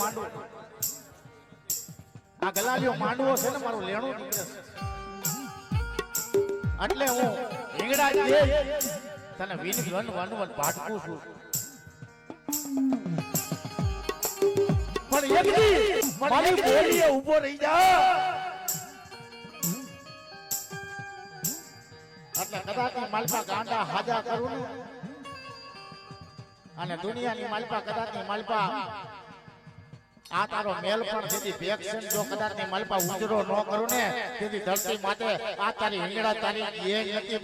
માંડવો છે ને મારું લેણું નીકળે છે એટલે હું રીંગણા દે તને વિન વન ભાટકું છું પણ એક દી મારી બોલીએ ઊભો રહી જા એટલે કદાચ માલપા ગાંડા હાજા કરું ને અને દુનિયાની માલપા કદાચ માલપા આ તારો મેલ પણ તેથી ભેક્ષન જો કદાચ ની માલપા ઉજરો ન કરું ને તેથી ધરતી માટે આ તારી હિંગડા તારી એ નથી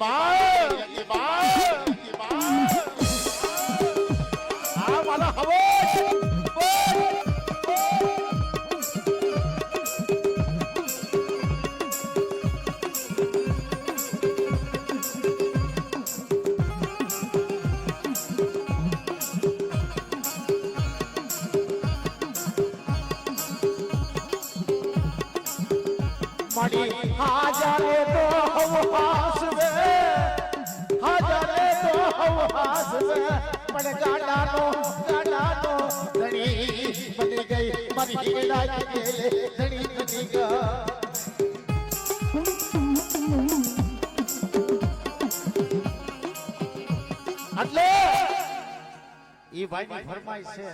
આ મારા હવે हाजरे तो हम हासवे पण गाडानो धनी बनी गई मरी हिंगड़ा के धनी बनी गई એટલે ઈ ભાઈની ફરમાઈશ છે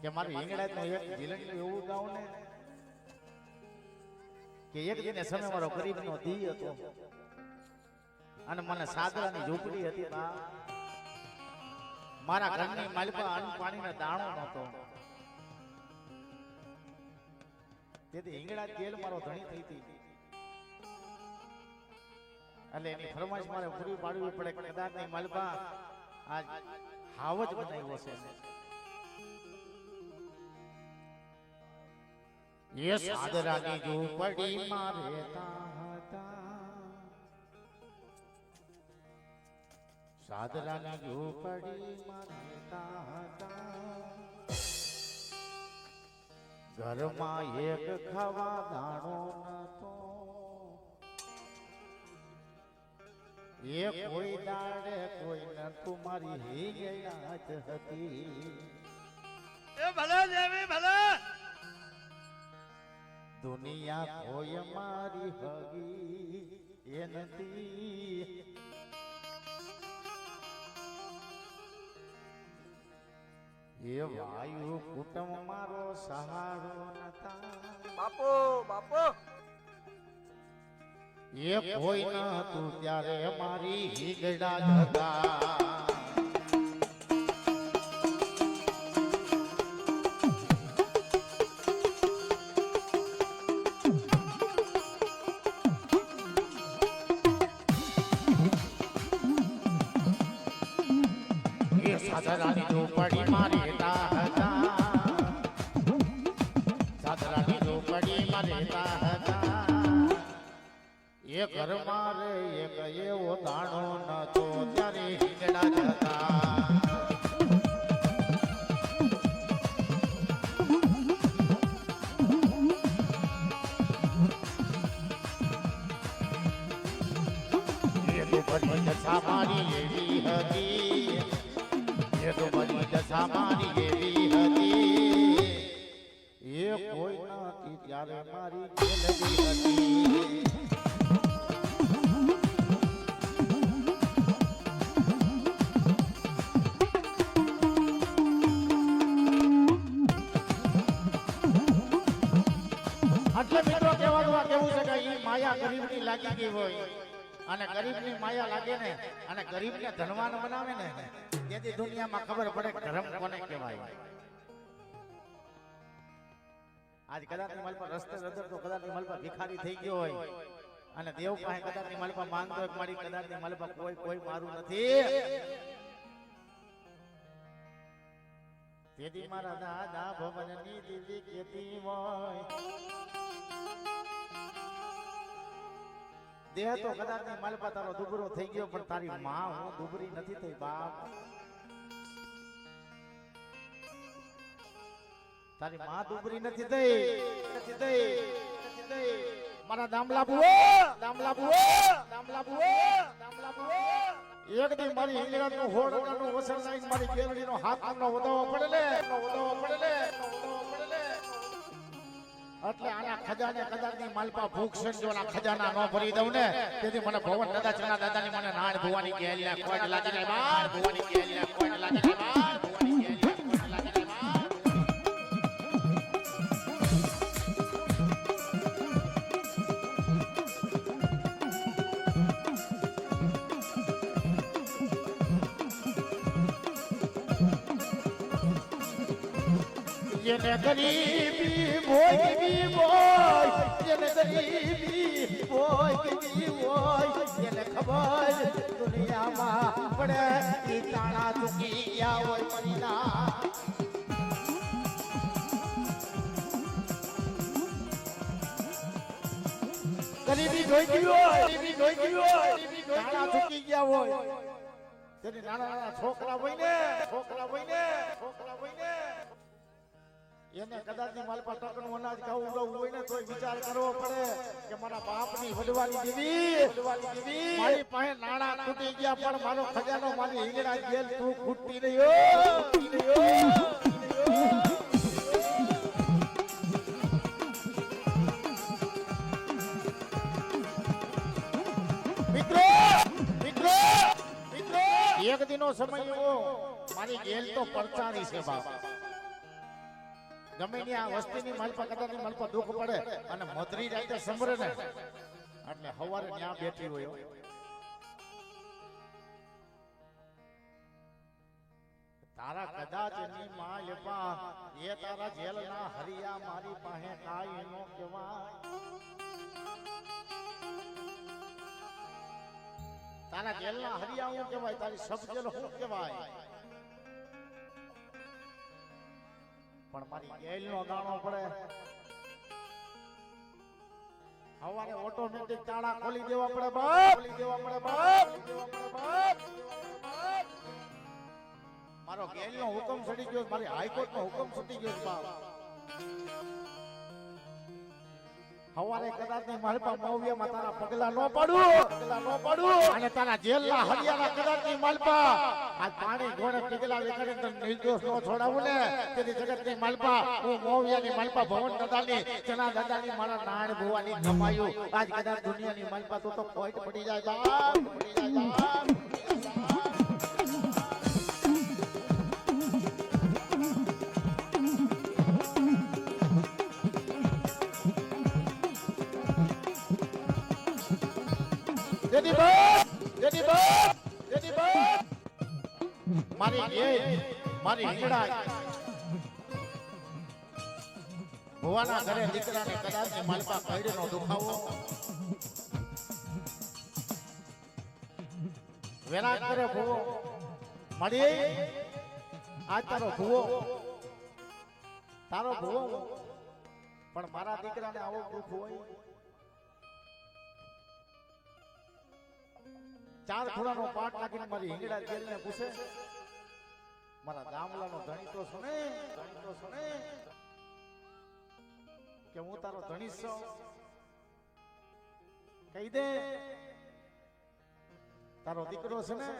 કે મારી હિંગળાનો એક જીલન એવું ગાઉં ને કે એક દિને સમય મારો ગરીબનો દી હતો અને મને સાદરાની ઝૂંપડી હતી બા મારા ઘરની માલિપા અન્ન પાણીનો દાણો નહોતો તેથી હિંગળા તેલ મારો ધણી થઈ હતી એટલે એની ફરમાઈશ મારે પૂરી પાડવી પડે કદાચ ની માલિપા આજ હાવ જ બનાવ્યો છે ये सादरानी झूपड़ी में रहता था सादरानी झूपड़ी में रहता था घर में एक खावा दाणो नतो ये कोई दाड़े कोई न तुम्हारी ही गयात हती ए भला देवी भला दुनिया कोई मारी हगी એ નથી એ વાયુ કુટુંબ મારો સહારો નતા બાપુ બાપુ એ કોઈ ન હતું ત્યારે મારી હિગડા જતા સાદરાની ઝૂંપડી માં રહેતા હતા સાદરાની ઝૂંપડી માં રહેતા હતા એ ઘરમાં રે એક એવો દાણો નતો ત્યારે હિંગડા જતા એ તો બધી દશા મારી એવી હતી એ તો બધી દશા મારી એવી હતી એ કોઈ નથી ત્યારે મારી ખેલવી હતી એટલે મિત્રો કહેવાનું કેવું છે કે ઈ માયા ગરીબની લાગી ગઈ હોય અને ગરીબની માયા લાગે ને અને ગરીબને ધનવાન બનાવે ને તેથી દુનિયામાં ખબર પડે ધર્મ કોને કહેવાય આજ કદાચની માલ પર રસ્તે રજડતો કદાચની માલ પર ભિખારી થઈ ગયો હોય અને દેવ પાસે કદાચની માલ પર માંગતો હોય મારી કદાચની માલ પર કોઈ મારું નથી તેથી મારા દાદા ભવનની દીદી કેતી હોય દેહ તો કદાચની માલ પર તારો દુબરો થઈ ગયો પણ તારી માં હું દુબરી નથી થઈ બાપ તારી માં દુબરી નથી થઈ મારા દામલા બુઓ એક દી મારી હિંગળાનું હોડનું વસર લાઈન મારી કેલડીનો હાથનો વધાવો પડે લે એટલે આના ખજાને કદાચની માલપા ભૂખ સંજોના ખજાના ન ભરી દઉં ને તેથી મને ભવન દાદા ચના દાદાની મને નાણ ભુવાની કેલ્યા કોટ લાગી જાય બાર ભુવાની કેલ્યા કોટ લાગી જાય બાર ભુવાની કેલ્યા કોટ લાગી જાય બાર જેને ગરીબી મોયબી મોય જેને ગરીબી મોયબી મોય જેને ખબર દુનિયામાં પડે ઈ તાણા ચૂકી ગયા હોય મરીના ગરીબી જોઈ ગયો તાણા ચૂકી ગયા હોય તેની નાના છોકરા હોય ને એને કદાચની માલ પર ટકનું અનાજ ખાવું હોય ને તોય વિચાર કરવો પડે કે મારા બાપની વડવાલી દેવી મારી પાસે નાણા ખૂટી ગયા પણ મારો ખજાનો મારી હિંગડા જેલ તું ખૂટતી રહ્યો મિત્રો એક દિનો સમય એવો મારી જેલ તો પરચાની છે બાપ ગમે ની આ વસ્તીની માલપા કદાચની માલપા દુઃખ પડે અને મધરી રાતે સંભરે ને એટલે હવારે ત્યાં બેઠી હોય તારા કદાચ ની માલપા એ તારા જેલના હરિયા મારી પાસે કાઈ નો કહેવાય તારા જેલના હરિયા હું કહેવાય તારી સબ જેલ હું કહેવાય પણ મારી જેલ નો દાણો પડે હવારે ઓટોમેટિક તાળા ખોલી દેવા પડે બાપ મારો જેલ નો હુકમ છડી ગયો મારી હાઈકોર્ટ નો હુકમ છૂટી ગયો બાપ હવારે કદાચ ની માલપા મોવિયામાં તારા પગલા ન પાડું અને તારા જેલના હરિયાણા કદાચ ની માલપા આ પાણી ઘોડે પીગલા વેકડીને તને નિર્દોષ નો છોડાવું ને તેથી જગત ની માલપા હું મોવિયાની માલપા ભવન દાદાની ચના દાદાની મારા નાણ ભુવાની કમાયું આજ કદાચ દુનિયાની માલપા તો ફોઈટ પડી જાય બાપ પડી જાય બાપ મારી હિંગડા ભુવાના ઘરે દીકરાને કદાચ માલપા કઈડનો દુખાવો વેરાગ કરે ભુવો મળી આ તારો ભુવો પણ મારા દીકરાને આવો દુઃખ હોય ચાર ખૂણાનો પાટ નાખીને મારી હિંગડા જેલને પૂછે મારા ગામલાનો ધણી તો સુને કે હું તારો ધણી છું કહી દે તારો દીકરો છે ને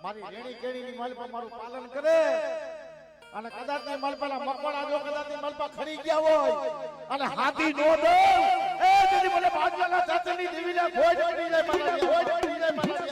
મારી રેણી કેણીની માલપા મારું પાલન કરે અને કદાચ ની માલપાના મકવાણા જો કદાચ ની માલપા ખરી ગયા હોય અને હાથી નો દે એ તેની મને બાજવાના ચાચરની દેવીને ભોજ પડી જાય મારા ભોજ પડી જાય મારા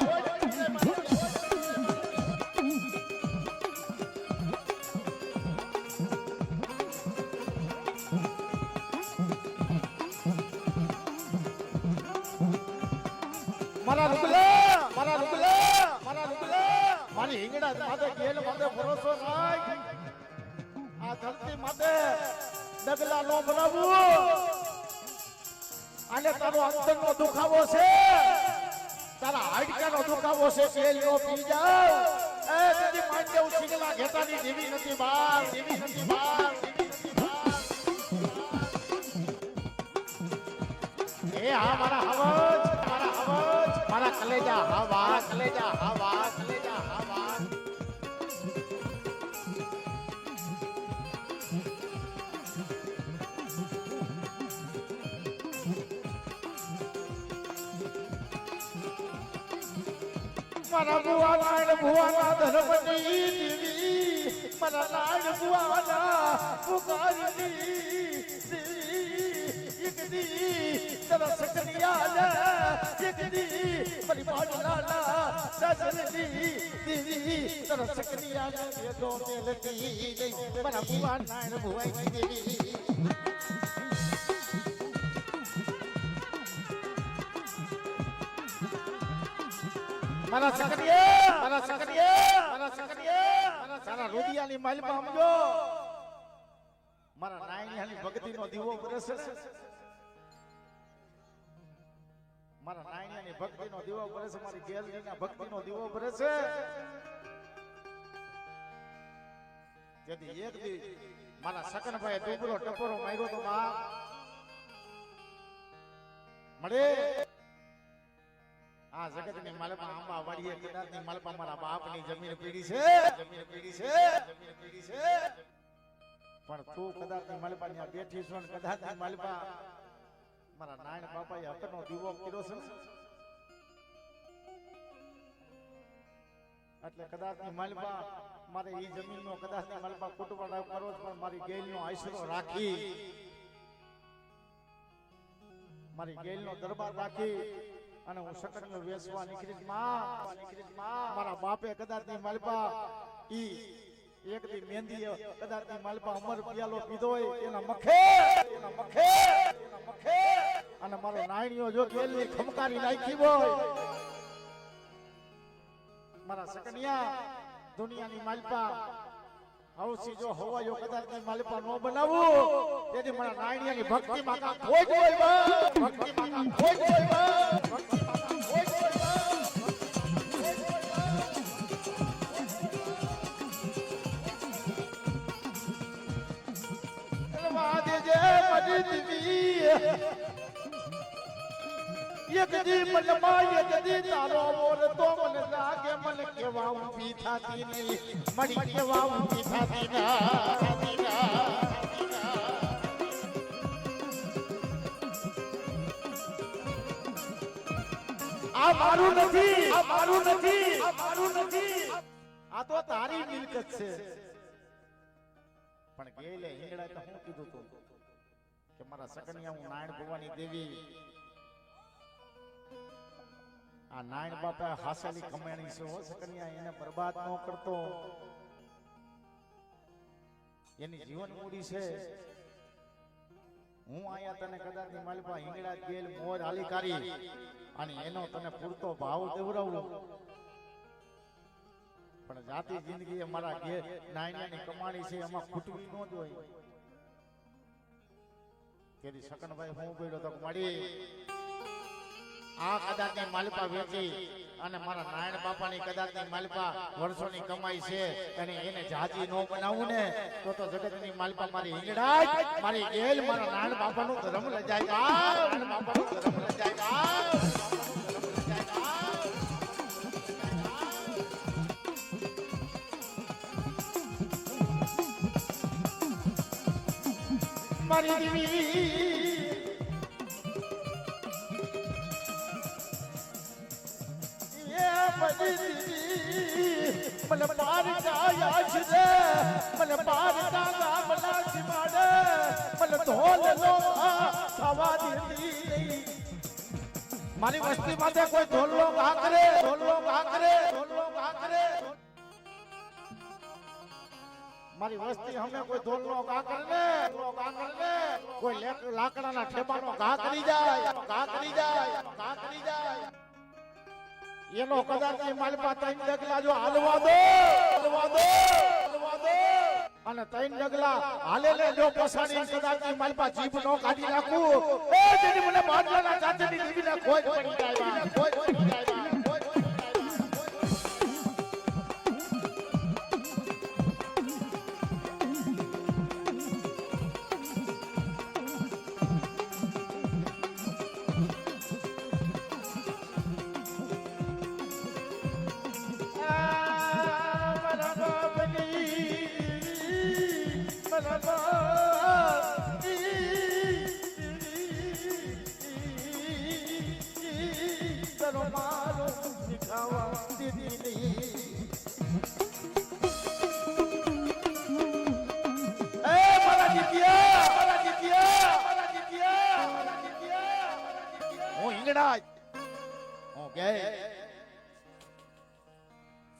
મારી હિંગડા માથે ગેલ માથે ભરોસો રાખ આ ધરતી માથે ડગલા નો બનાવવું અને તારો અંતરનો દુખાવો છે તારા હાડકાનો દુખાવો છે તેલ નો પી જાવ એ તેની માંડે ઉછીગલા ઘેટાની દેવી નથી બાર એ હા મારા હવજ મારા કલેજા હવા મારા ભુવાના ધર્મની દેવી મારા લાડ ભુવાના પુકારની તરા સકનિયા એકદી મારી પાડલાના સજનની દેવી તરા સકનિયા એ દો મેલતી મારા ભુવાના ભુવાઈ દેવી મારા સકનિયા સારા રોદિયાની માલમાં સમજો મારા નાયની ભક્તિનો દીવો બરસે મારા નાયની ભક્તિનો દીવો બરસે મારી ગેલરીના ભક્તિનો દીવો બરસે જેથી એક દી મારા સકનભાઈ ડુબરો ટપરો માર્યો તો બા મળે આ જગતની માલપા આંબા વાડીએ કદાચની માલપા મારા બાપની જમીન પીડી છે પણ તું કદાચની માલપાની આ બેઠી છો ને કદાચની માલપા મારા નાયણ બાપાએ હકનો દીવો કર્યો છે એટલે કદાચની માલપા મારે ઈ જમીનનો કદાચની માલપા કુટુંબા કરો પણ મારી ગેલનો આશરો રાખી મારી ગેલનો દરબાર રાખી અને હું શકનનો વેસવા નીકળીશ માં મારા બાપે કદાચની માલપા ઈ એક દી મહેંદી કદાચની માલપા અમર પિયાલો પીધો હોય એના મખે અને મારો નાયણીઓ જો ગેલની ખમકારી નાખી હોય મારા શકનિયા દુનિયાની માલપા હવસી જો હોવાયો કદાચની માલપા નો બનાવું તેથી મારા નાયણીયાની ભક્તિ માં કા ખોજ હોય ભક્તિ માં કા ખોજ હોય એક દી મનમાં એક દી તારો મોર તો મને લાગે મને કેવા ઊભી થાતી નહીં મળી કેવા ઊભી થાતી ના મારું નથી, આ મારું નથી, આ મારું નથી, આ તો તારી મિલકત છે. પણ ગેલે હિંગડા તો હું કીધું તું કે મારા સકનિયા હું નારાયણ ભવાની દેવી આ નારાયણ બાપા હાસેલી કમાણી છે હો સકનિયા એને બરબાદ ન કરતો એની જીવન મૂડી છે. હું આયા તને કદાચ ની માલિપા હિંગડા ગેલ મોર હાલીકારી અને એનો તને પૂરતો ભાવ દેવરાવું પણ જાતિ જિંદગી અમારા ઘેર નાયણિયાની કમાણી છે એમાં ખૂટવી ન જોઈએ. કેરી શકનભાઈ હું બોલ્યો તો મળી આ કદાચની માલિપા વેચી અને મારા નારાયણ બાપાની કદાચની માલિપા વર્ષોની કમાઈ છે અને એને જાજી નો બનાવું ને તો જગતની માલિપા મારી હિંગડા મારી ગેલ મારા નારાયણ બાપાનું ધર્મ લજાય નારાયણ બાપાનું ધર્મ લજાય મારી દેવી મને પાર કાયા છે મને પાર કાગા મલા સિમાડે મને ધોલ લો ખાવા દેતી નહીં. મારી વસ્તી માટે કોઈ ધોલો ઘા કરે ધોલો ઘા કરે ધોલો ઘા કરે મારી વસ્તી હમે કોઈ ધોલનો ઘા કરે ને કોઈ લાકડાના ઠેબાનો ઘા કરી જાય ઘા કરી જાય ઘા કરી જાય એનો કદાચ માલપા ત્રણ ડગલા જો હાલવા દો અને ત્રણ ડગલા હાલે લે જો પસાડી કદાચ માલપા જીભ નો કાઢી નાખું એ જેની મને બાદલાના ચાચની દીવીના ખોજ પડી જાય ખોજ પડી જાય.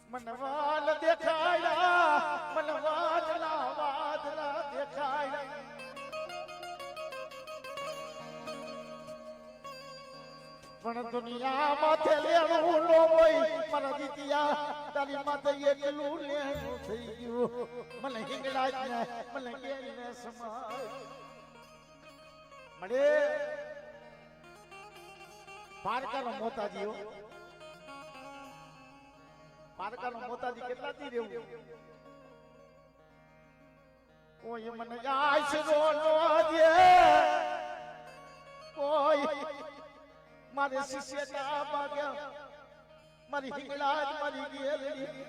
મનવાલ દેખાયા મનવાલના વાદલા દેખાયા પણ દુનિયા માથે લેણું નો હોય મારા દીતિયા તારી માથે એકલું લેણું થઈ ગયું મને હિંગડા ને મને ગેલને સમાય મળે પારકાનો મોતાજીઓ પારકાનો મોતાજી કેટલા દી રહેવું કોઈ મને આશરો નો દે કોઈ મારે શિષ્યતા માગ્યા મારી હિંગળા મારી ગેલડી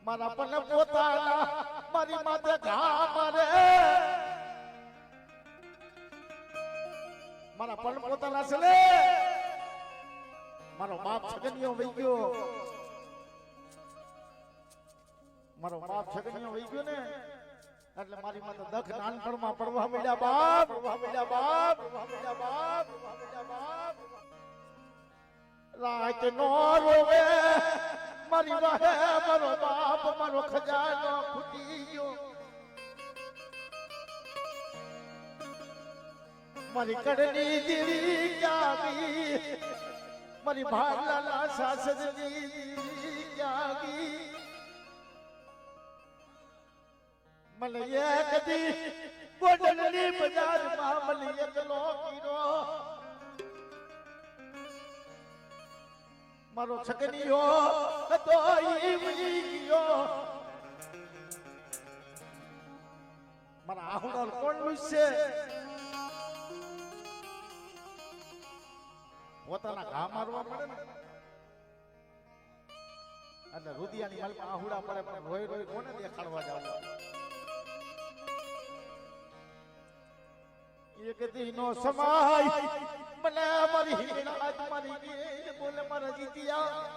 મારા પણ પોતાના મારી માથે ઘા મારે મારા પણ પોતાના છે ને મારો બાપ છગનિયો વઈ ગયો મારો બાપ છગનિયો વઈ ગયો ને એટલે મારી માથે દખ નાનપણમાં પડવા મળ્યા બાપ પડવા મળ્યા બાપ પડવા મળ્યા બાપ પડવા મળ્યા બાપ રાત નો રોવે મારી વાહે મારો બાપ મારો ખજાનો ફૂટી ગયો મારી કડની દીવી જાગી મારી ભાલાના સાસરની દીવી જાગી મને એક દી ગોડલની બજારમાં મને એકલો કીરો મારો છકનીયો હતો ઈ વઈ ગયો મારા આહુડા કોણ છે પોતાના ઘા મારવા પડે ને એટલે રુદિયાની માલમાં આહુડા પડે પણ રોઈ રોઈ કોને દેખાડવા જાવ એક દીનો સમાય મને મારી હીરા મારી ગેલ બોલે મારા જીતિયા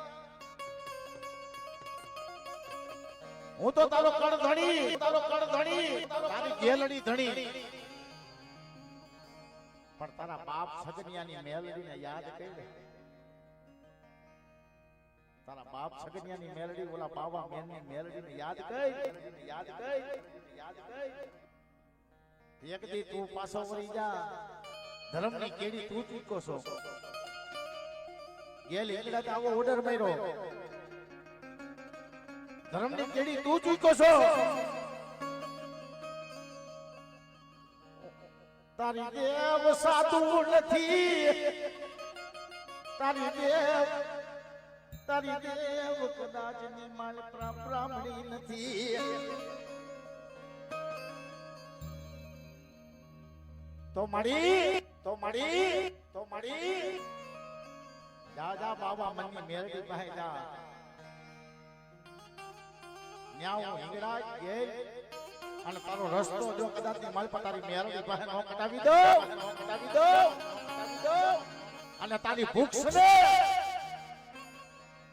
હું તો તારો કણ ધણી તારી ગેલડી ધણી પણ તારા બાપ સગનિયાની મેલડીને યાદ કરી તારા બાપ સગનિયાની મેલડી ઓલા બાવા મેનની મેલડીને યાદ કરી એક દી તું પાછો વળી જા ધર્મની કેડી તું ચૂકો છો ગેલ એકડા તો આવો ઓર્ડર માર્યો ધર્મની કેડી તું ચૂકો છો તારી દેવ સાધુ નથી તારી દેવ કદાચ નિમાલ બ્રાહ્મણી નથી તો મળી જા બાબા મનની મેરડી પાસે જા ન્યાઓ હિંગડા ગેલ અને તારો રસ્તો જો કદાચ ની માલ પર તારી મેરડી પાસે નો કટાવી દો અને તારી ભૂખ છે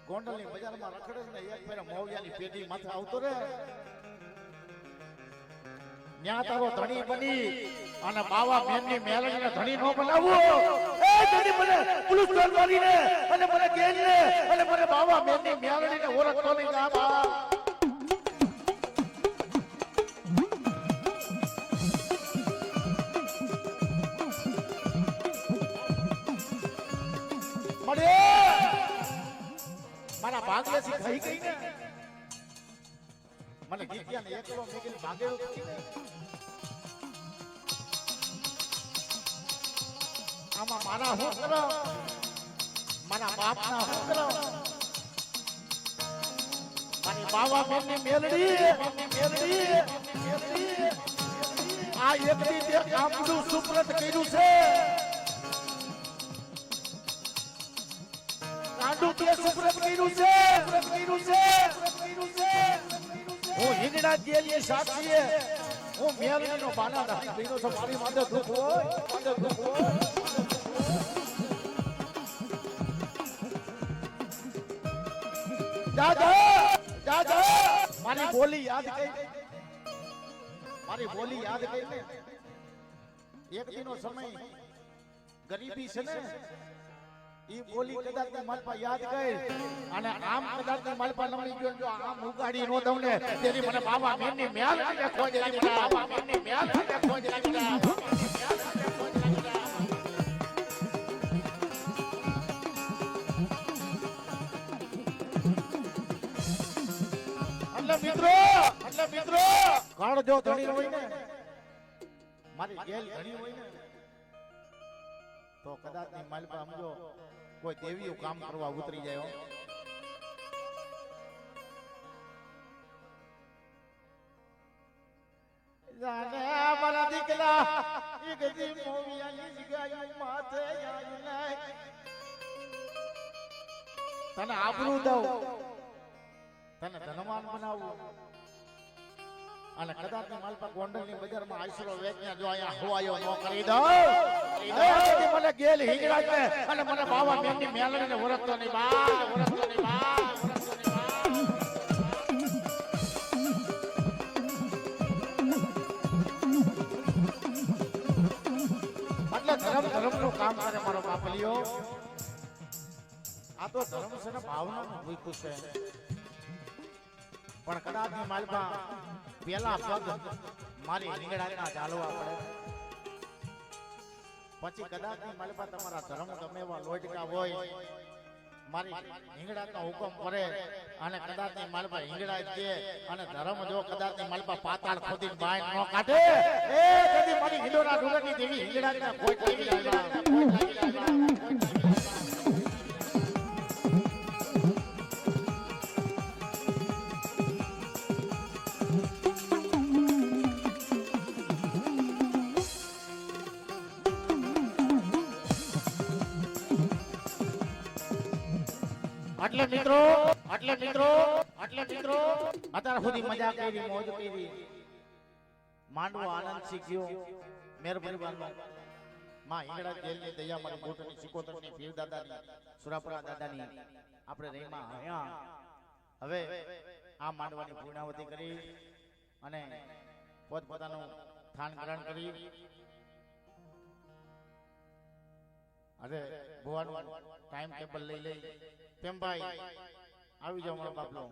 ગોંડલની બજારમાં રખડે ને એક ફેર મોવિયાની પેઢી માથે આવતો રે ન્યા તારો ધણી બની અને બાવા મેનની મેલડીને ધણી નો બનાવવો એ ધણી મને પુલિસ દરબારીને અને મને ગેલને અને મને બાવા મેનની મેલડીને ઓળખતો નહીં જા બા મળે મારા ભાગલેથી ખાઈ ગઈ ને મને ગીત્યાને એકલો મેગીને ભાગેલો કરીને આમાં મારા હું કરો મારા બાપના હું કરો મારી બાવા મેનની મેલડી આ એકની તે કામડું સુપ્રત કર્યું છે કાંડું તે સુપ્રત કર્યું છે હું હિંગડા જેલી સાક્ષીએ હું મેલડીનો બાના રાખી દીધો છું મારી માથે દુઃખ હોય જા મારી બોલી યાદ કરી ને એક દિનો સમય ગરીબી છે ને ઈ બોલી કદાચ ની માલપા યાદ કરી અને આમ કદાચ ની માલપા નમણી ગયો જો આમ ઉગાડી નો દઉં ને તેની મને બાબા મેનની મેલ ને ખોજેલી બાબા મેનની મેલ ને ખોજેલી એટલે મિત્રો કાળ જો ધણી હોય ને મારી ગેલ ધણી હોય ને તો કદાચ ની માલપા સમજો કોઈ દેવીઓ કામ કરવા ઉતરી જાય જાને મારા દીકલા ઈ ગજી મોવિયાની જગ્યાએ માથે આવીને તને આબરૂ દઉં તને ધનવાન બનાવું અને કદાચ ની માલપા ગોંડલની બજારમાં આશરો વેચ્યા જો અહીંયા હોવાયો નો કરી દઉં મને ગેલ હિંગડા છે અને મને બાવા મેનની મેલડીને ઓળખતો નહીં બા એટલે ધર્મનું કામ કરે મારો બાપલિયો આ તો ધર્મ છે ને ભાવનાનું ભૂખ્યું છે પણ કદાચ ની માલપા પેલા પગ મારી રીંગણાના ચાલવા પડે પછી કદાચ ની માલપા તમારા ધર્મ ગમે એવા લોટકા હોય મારી રીંગણાનો હુકમ કરે અને કદાચ ની માલપા રીંગણા દે અને ધર્મ જો કદાચ ની માલપા પાતાળ ખોદીને બાય ન કાઢે એ કદી મારી હિંડોરા ડુંગરની દેવી રીંગણાના કોઈ લાગી જાય એટલે મિત્રો અત્યાર સુધી મજા કરી મોજ કરી માંડવો આનંદ શીખ્યો મહેરબાની માં હિંગળા જેલની દયા મારી ગોટની સિકોતરની પીર દાદાની સુરાપુરા દાદાની આપણે રહીમાં અહીંયા હવે આ માંડવાની પૂર્ણાવતી કરી અને પોતપોતાનું સ્થાન ગ્રહણ કરી અરે ભુવાનું ટાઈમ ટેબલ લઈ તેમ ભાઈ આવી જાવ મારો બાપલો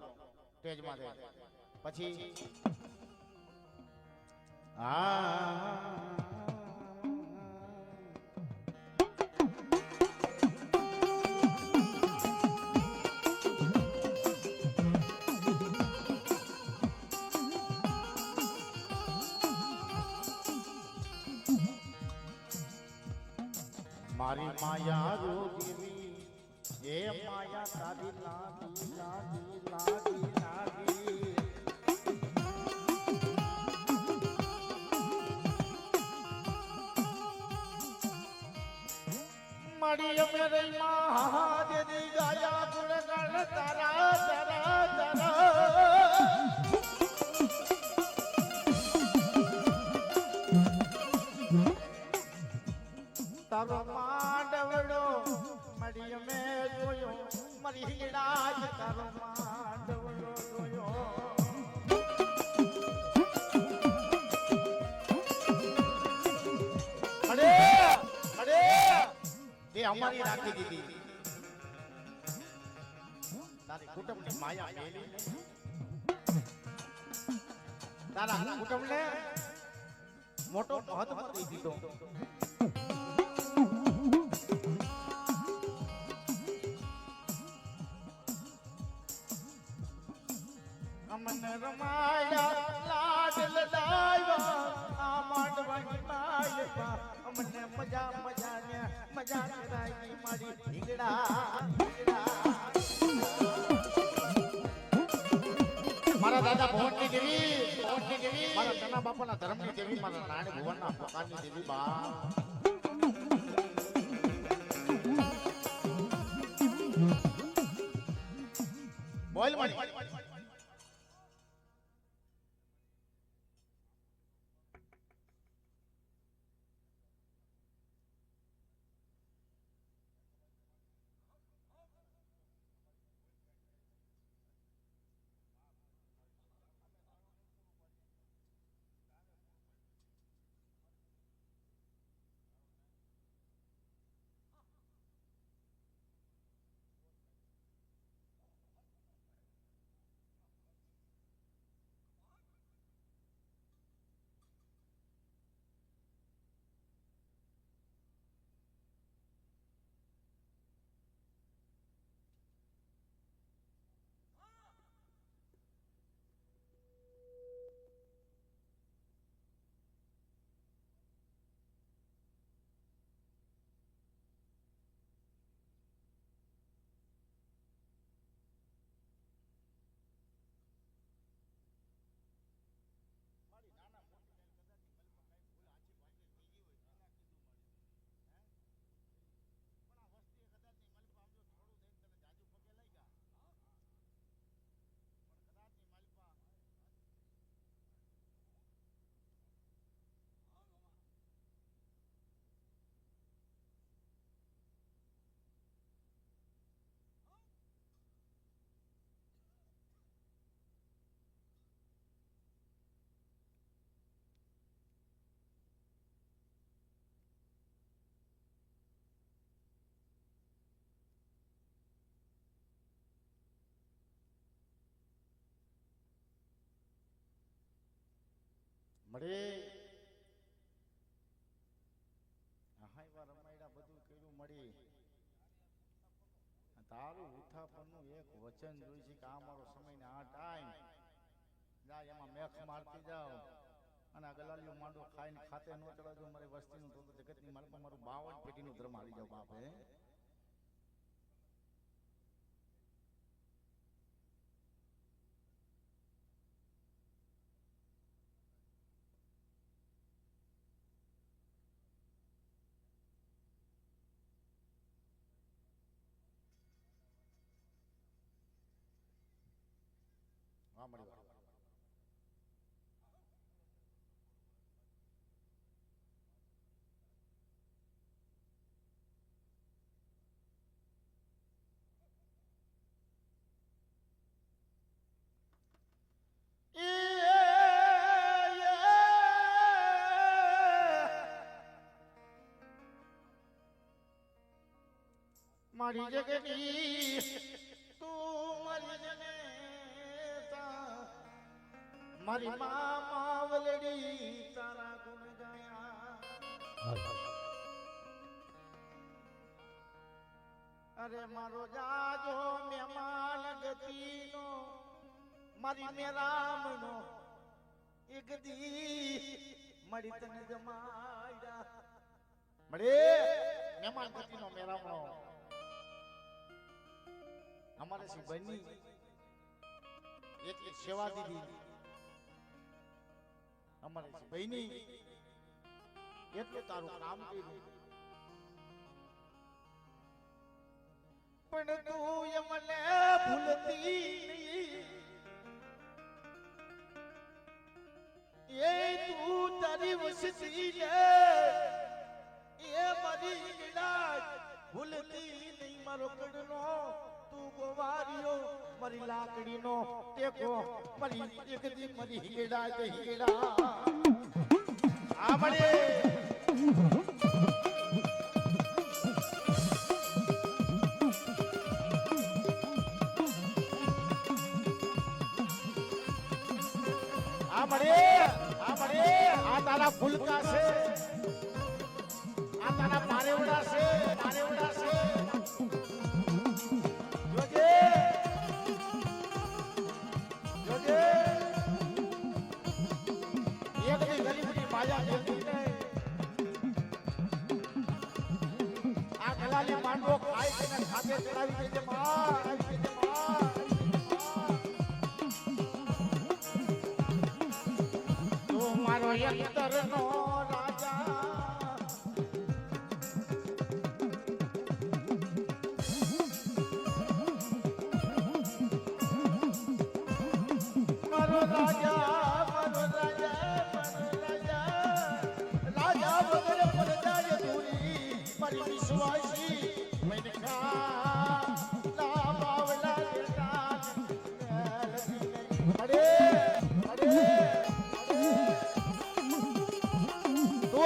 સ્ટેજ માથે પછી મારી માયા રોગીવી એ માયા તારી લાગી લાગી લાગી લાગી મળી અમે રે મહાદેવી ગાયા ગુણગાન તારા તારા તારા તારો માંડવડો મળી અમે જોયો મરી હીરાજ તારો માંડવડો જોયો અરે અરે તે અમારી રાખી દીધી તારી કુટુંબની માયા મેલી તારા કુટુંબને મોટો મહત્વ દઈ દીધો અમને રમાયા લાડ લડાવ્યા આ માંડવાની માયપા અમને મજા મજા ને મજા કરાઈ મારી ઢીંગડા મારા દાદા ભવનની દેવી મારા તના બાપાના ધર્મની દેવી મારા નાની ભુવનના પોતાની દેવી બા બોલ મારી મળે હાઈવા રમાયડા બધું કર્યું મળી તારું ઉઠાપણનું એક વચન જોઈ છે કે આ મારો સમય ને આ ટાઈમ જાય એમાં મેખ મારતી જાઓ અને આ ગલાલીઓ માંડો ખાઈને ખાતે ન ચડાવજો મારી વસ્તીનું તો જગતની માલમાં મારું 52 પેટીનું ધર્મ હારી જાવ બાપ હે હા મળી વાત મારી જગની તું મારી જનેતા મારી માવલડી તારા ગુણ ગાયા અરે મારો જાજો મહેમાન ગતિનો મારી મેરામનો એક દી મળી તને જમાડ્યા મળે મહેમાન ગતિનો મેરામનો અમારે સી બની એટલી સેવા દીધી અમારે સી બની એટલું તારું કામ કર્યું પણ તું એ મને ભૂલતી નહીં એ તું તારી વસતી લે એ મારી ગીડા ભૂલતી નહીં મારો કડનો તું ગોવારિયો મારી લાકડીનો ટેકો મારી એક દી મારી હીડા તે હીડા આ મળે આ તારા ફૂલકા છે આ તારા મારેવડા છે જોજે જોજે એક ની ગરીબની માયા દેતી નહીં આ ગલાલી માંડવો ખાય છે ને ખાતે ચડાવી દેજે માં મારો યંતરનો રાજા મારો રાજા વગર પડદાય દૂરી મારી વિશ્વાસી મનખા ના બાવલા દેતા અરે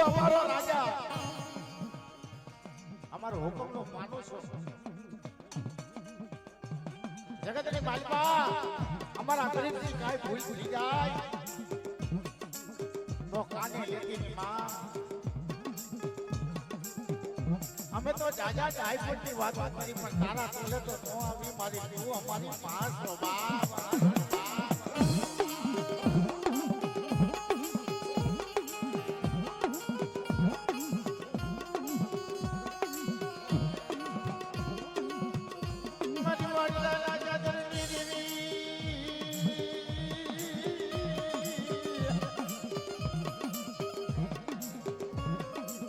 અમારો રાજા અમારો હુકમનો માનો છો જગતની માલપા અમારા ગરીબની કાઈ ભૂલ ભૂલી જાય તો કાને લેતી માં અમે તો જાજા ડાયફોટની વાત કરી પણ તારા તોલે તો નો આવી મારી તું અમારી પાસ નો બાપ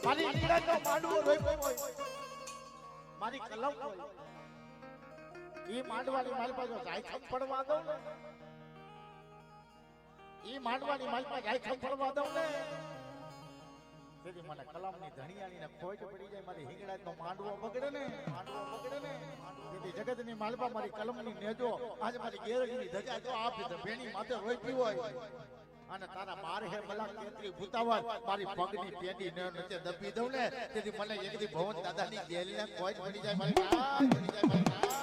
મારી ઈંગળાનો માંડવો રોપ્યો હોય મારી કલમ હોય ઈ માંડવાની માલપા જો જાય પડવા દઉં ને ઈ માંડવાની માલપા જાય પડવા દઉં ને તેથી મને કલમની ધણિયાની ને ખોટ પડી જાય મારી હિંગળાનો માંડવો બગડે ને તેથી જગતની માલપા મારી કલમની નેજો આજ મારી ગેરડીની ધજા જો આપ ભેણી માથે રોપી હોય અને તારા બાર હે બલા કેતરી ભૂતાવર મારી પગની પેડી ને નીચે દબી દઉં ને તેથી મને એકદી ભવન દાદાની ગેલને કોઈ પડી જાય મારી પડી જાય મારી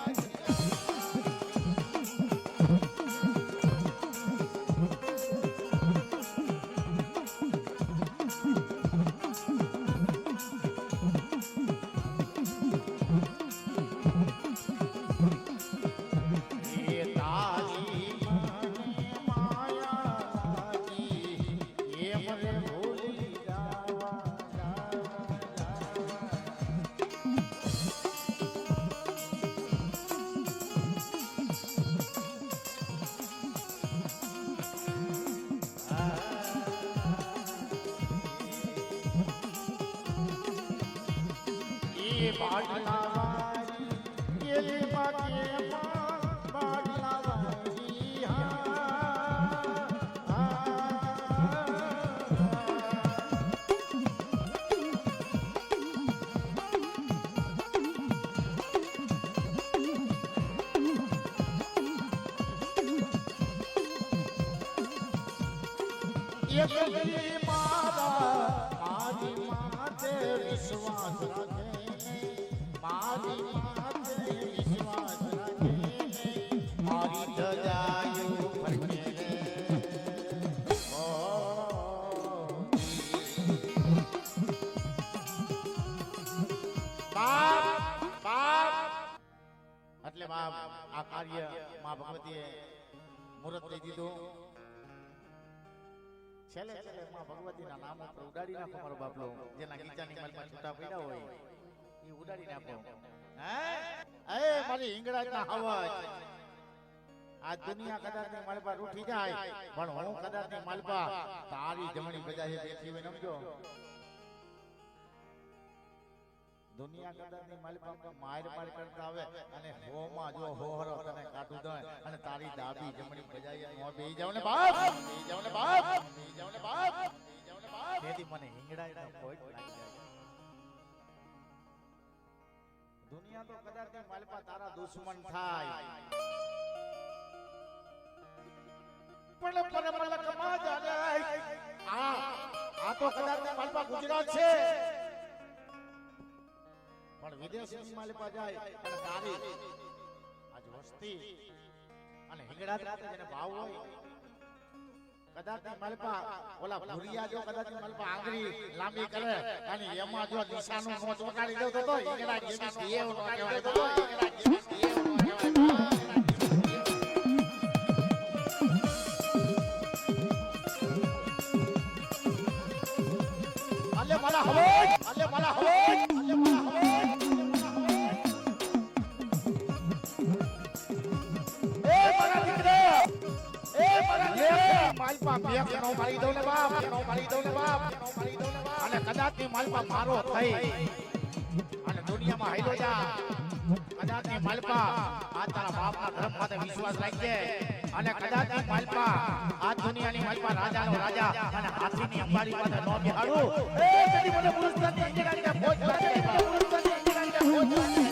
વિશ્વાસ રાખે મારી માતે એટલે બાપ આ કાર્ય માં ભગવતીએ મુહૂર્ત દઈ દીધું. છેલ્લે છેલ્લે માં ભગવતીના નામ ઉપર ઉડાડી નાખો મારો બાપલો. જેના ગીચાની માલમાં છૂટા પડ્યા હોય એ ઉડાડી નાખો. હે એ મારી હિંગળાજના હવાજ. આ દુનિયા કદાચની માલપા રૂઠી જાય પણ હું કદાચની માલપા તારી જમણી બજારે બેઠી હોય સમજો. દુનિયા કદાચની માલપા માર માર કરતા આવે અને હોમાં જો હોહરો તને કાઢું દે અને તારી ડાબી જમણી બજારે નો બેહી જાવ ને બાપ, બેહી જાવ ને બાપ, બેહી જાવ ને બાપ, બેહી જાવ ને બાપ. તેથી મને હિંગળાજનો પોઈન્ટ લાગી જાય. દુનિયા તો કદાચની માલપા તારા દુશ્મન થાય પણ પરમલકમાં જાને આ તો કદાચની માલપા ગુજરાત છે પણ વિદેશની માલપા જાય અને તારી આજ વસ્તી અને હિંગળા જેને ભાવ હોય કદાચની માલપા ઓલા ભુરિયા જો કદાચની માલપા આંગળી લાંબી કરે અને એમાં જો નિશાનું નો ચોટાડી દેતો તો હિંગળા જેવી દેવ નો કહેવાય તો હિંગળા જેવી દેવ નો કહેવાય. અલે મારા હવોજ, અલે મારા હવોજ, અલે મારા હવોજ, એ મારા દીકરા, એ મારા દીકરા માલપા બેક નો મારી દઉં ને બાપ, નો મારી દઉં ને બાપ, નો મારી દઉં ને બાપ. અને કદાચની માલપા મારો થઈ અને દુનિયામાં હાઈલો જા કદાચની માલપા આ તારા બાપના ધર્મ માટે વિશ્વાસ રાખજે અને કદાચની માલપા આ દુનિયાની માલપા રાજાનો રાજા અને હાથીની અંબાડી પાસે નો બિહાડું એ કદી મને પુરુષની ઇંગરાણીને ભોજ લાગે પુરુષની ઇંગરાણીને ભોજ લાગે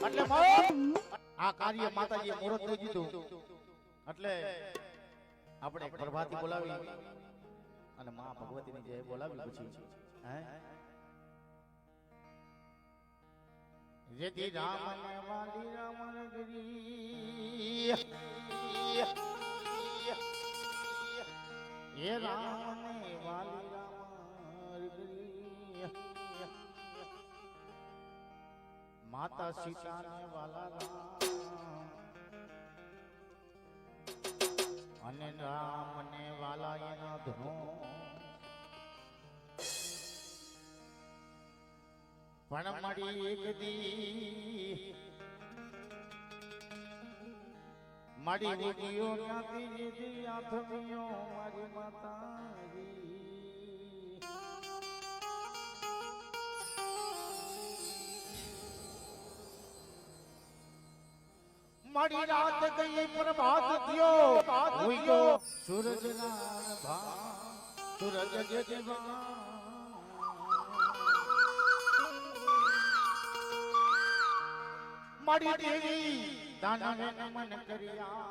એટલે આ કાર્ય માતાજીએ મુહૂર્ત દઈ દીધું એટલે આપણે પ્રભાતી બોલાવી અને માં ભગવતીની જય બોલાવી પછી હે જેથી રામને વાલી રામન ગરી એ રામને વાલી રામન ગરી માતા સીતાને વાલા રામ અને રામને વાલા એના ધનો પણ મળી એક દી મળી ઉગીયો ત્યાંથી જીજી આથમિયો મારી માતાજી મારી રાત ગઈ પ્રભાત થયો હોઈ ગયો સૂરજ ના ભા સૂરજ જગવા મારી દેવી દાનવે નમન કર્યા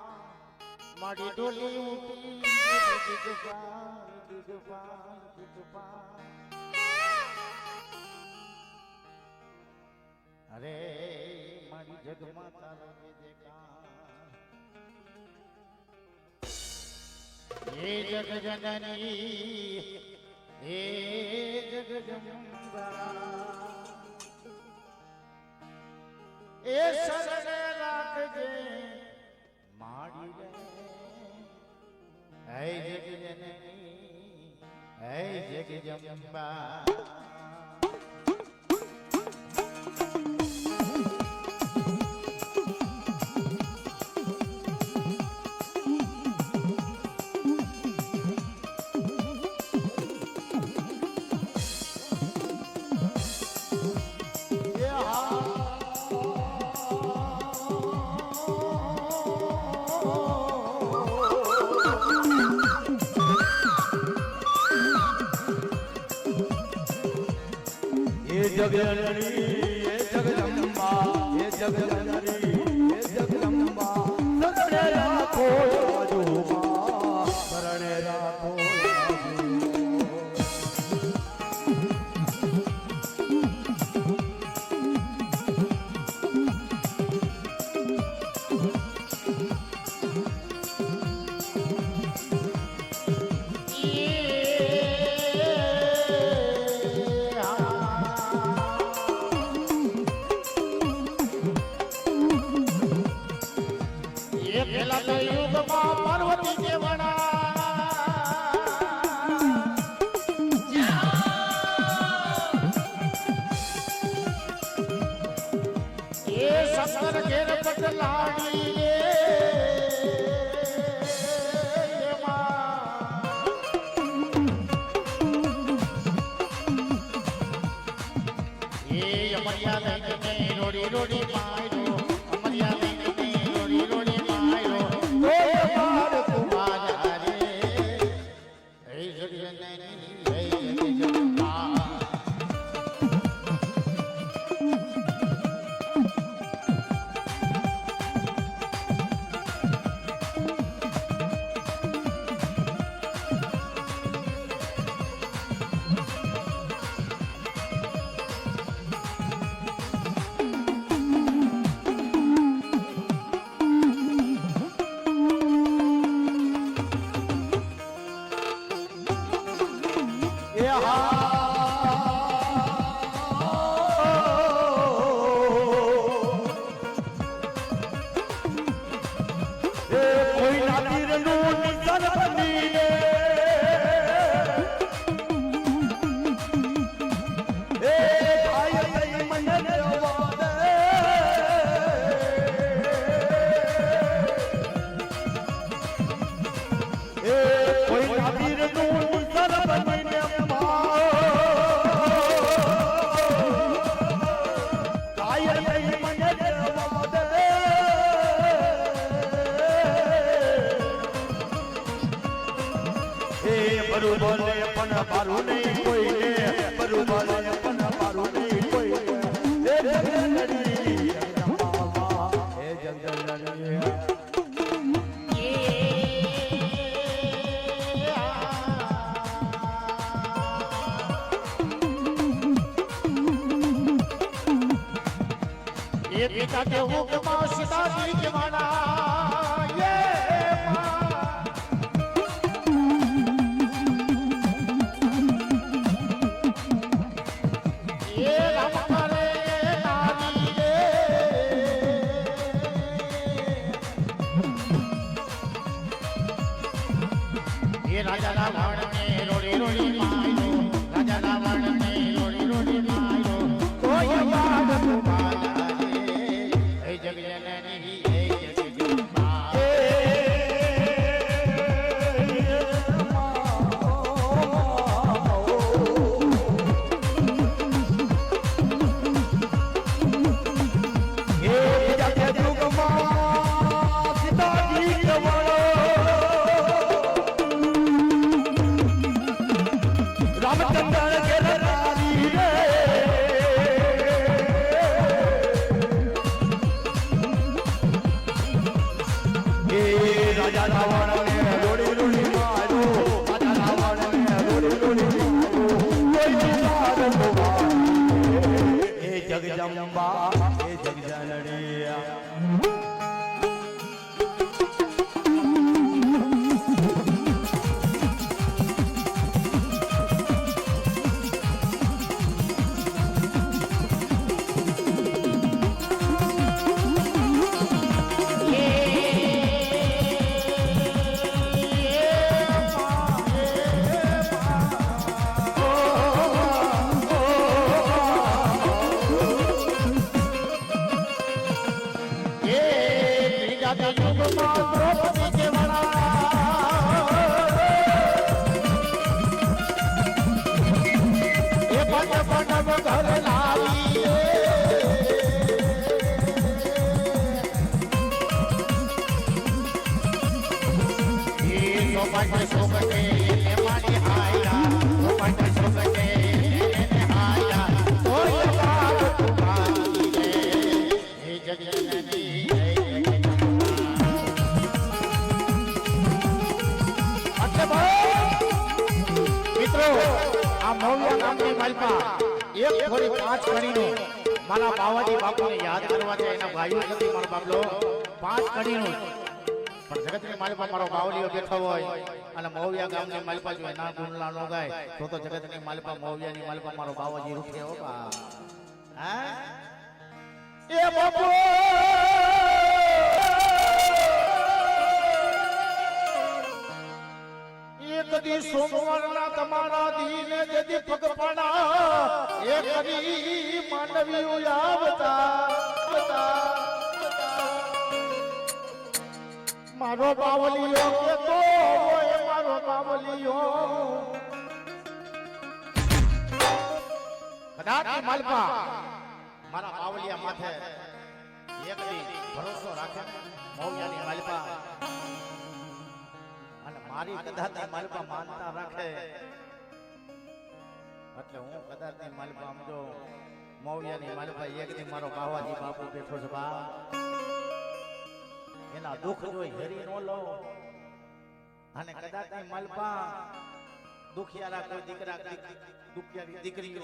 મારી ડોલી ઉઠી અરે મારી જગમાતા રવે દેખા એ જગ જનની એ જગ જગદંબા એ શરણે રાખજે માડી રે હે જગ જનની હે જગ જગદંબા જગજનની એ જગદંબા એ જગજનની એ જગદંબા શરણે રાખો રાજુમાં શરણે રાખો એ રોડી માયો અમરિયા બેનને રોડી માયો ઓય માર કુમારા રે હે જગજનની હે જગજનપા બોલે પણ મારું નહીં કોઈને બરું બોલે પણ મારું નહીં કોઈને હે જગદલડી જગદંબા હે જગદલડી ये पिता के हुक्म सीताजी के माना ये ये राम करे नारी रे ये राजा रावण ने रोड़ी रोड़ी मारो राजा रावण ने रोड़ी रोड़ी मारो कोई बात तुम्हारा जगजननी हे जगजनपा रामचंद्र के रानी रे राजा रावण ने रोड़ी रोड़ी मारो राजा रावण ने रोड़ी रोड़ी मारो कोई मार हे जगजंबा हे जगजनड़िया એક થોડી 5 કડીનો મારા બાવાજી બાપુને યાદ કરવા છે એના ભાઈઓ સુધી મારો બાબલો 5 કડીનો પણ જગતની માલિપા મારો બાવલીઓ બેઠો હોય અને મૌવિયા ગામની માલિપા જો એના ગુણલા નો ગાય તો જગતની માલિપા મૌવિયાની માલિપા મારો બાવાજી રૂઠે હો બા હા એ બાપુ કદી સોમવારના તમારા દીને જદી પગપાણા એ કદી માનવીઓ આવતા મારો બાવલીઓ કેતો હોય મારો બાવલીઓ કદાચ માલપા મારા બાવલિયા માથે એક દી ભરોસો રાખે મૌયાની માલપા અને મારી કદાચ માલપા માનતા રાખે એટલે હું કદાચ ની માલપા સમજો મૌયાની માલપા એક દી મારો બાવાજી બાપુ બેઠો છે બા એના દુઃખ જોઈ હેરી નો લો અને કદાચ ની માલપા દુખિયારા કોઈ દીકરા દુખિયારી દીકરીઓ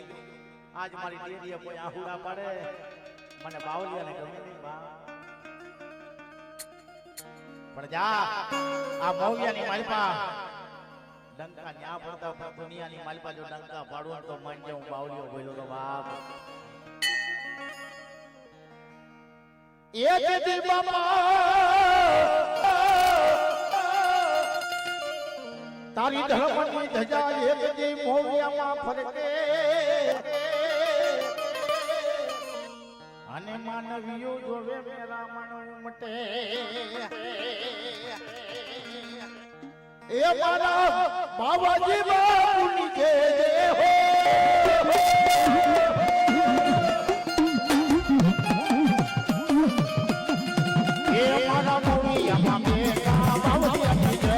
આજ મારી ડેરીએ કોઈ આહુડા પડે મને બાવલિયાને ગમે નહીં બા પણ જા આ મૌયાની માલપા ડંકા ન્યા પડતા દુનિયાની માલપા જો ડંકા પાડું તો માન જે હું બાવલિયો બોલ્યો તો બાપ એક દી બાપા તારી ધર્મની ધજા એક દી મોવિયામાં ફરકે અને માનવીઓ જોવે મેરા મન ઉમટે એ મારા બાવાજી બાપુની જય હો એ મારા મોવિયામાં મેરા બાવલિયાની જય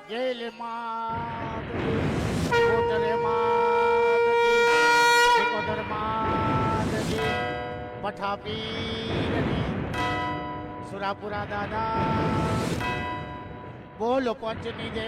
જેલ માત કોટરે માત સિકોદર માત પઠાપી સુરાપુરા દાદા બોલો પંચની જય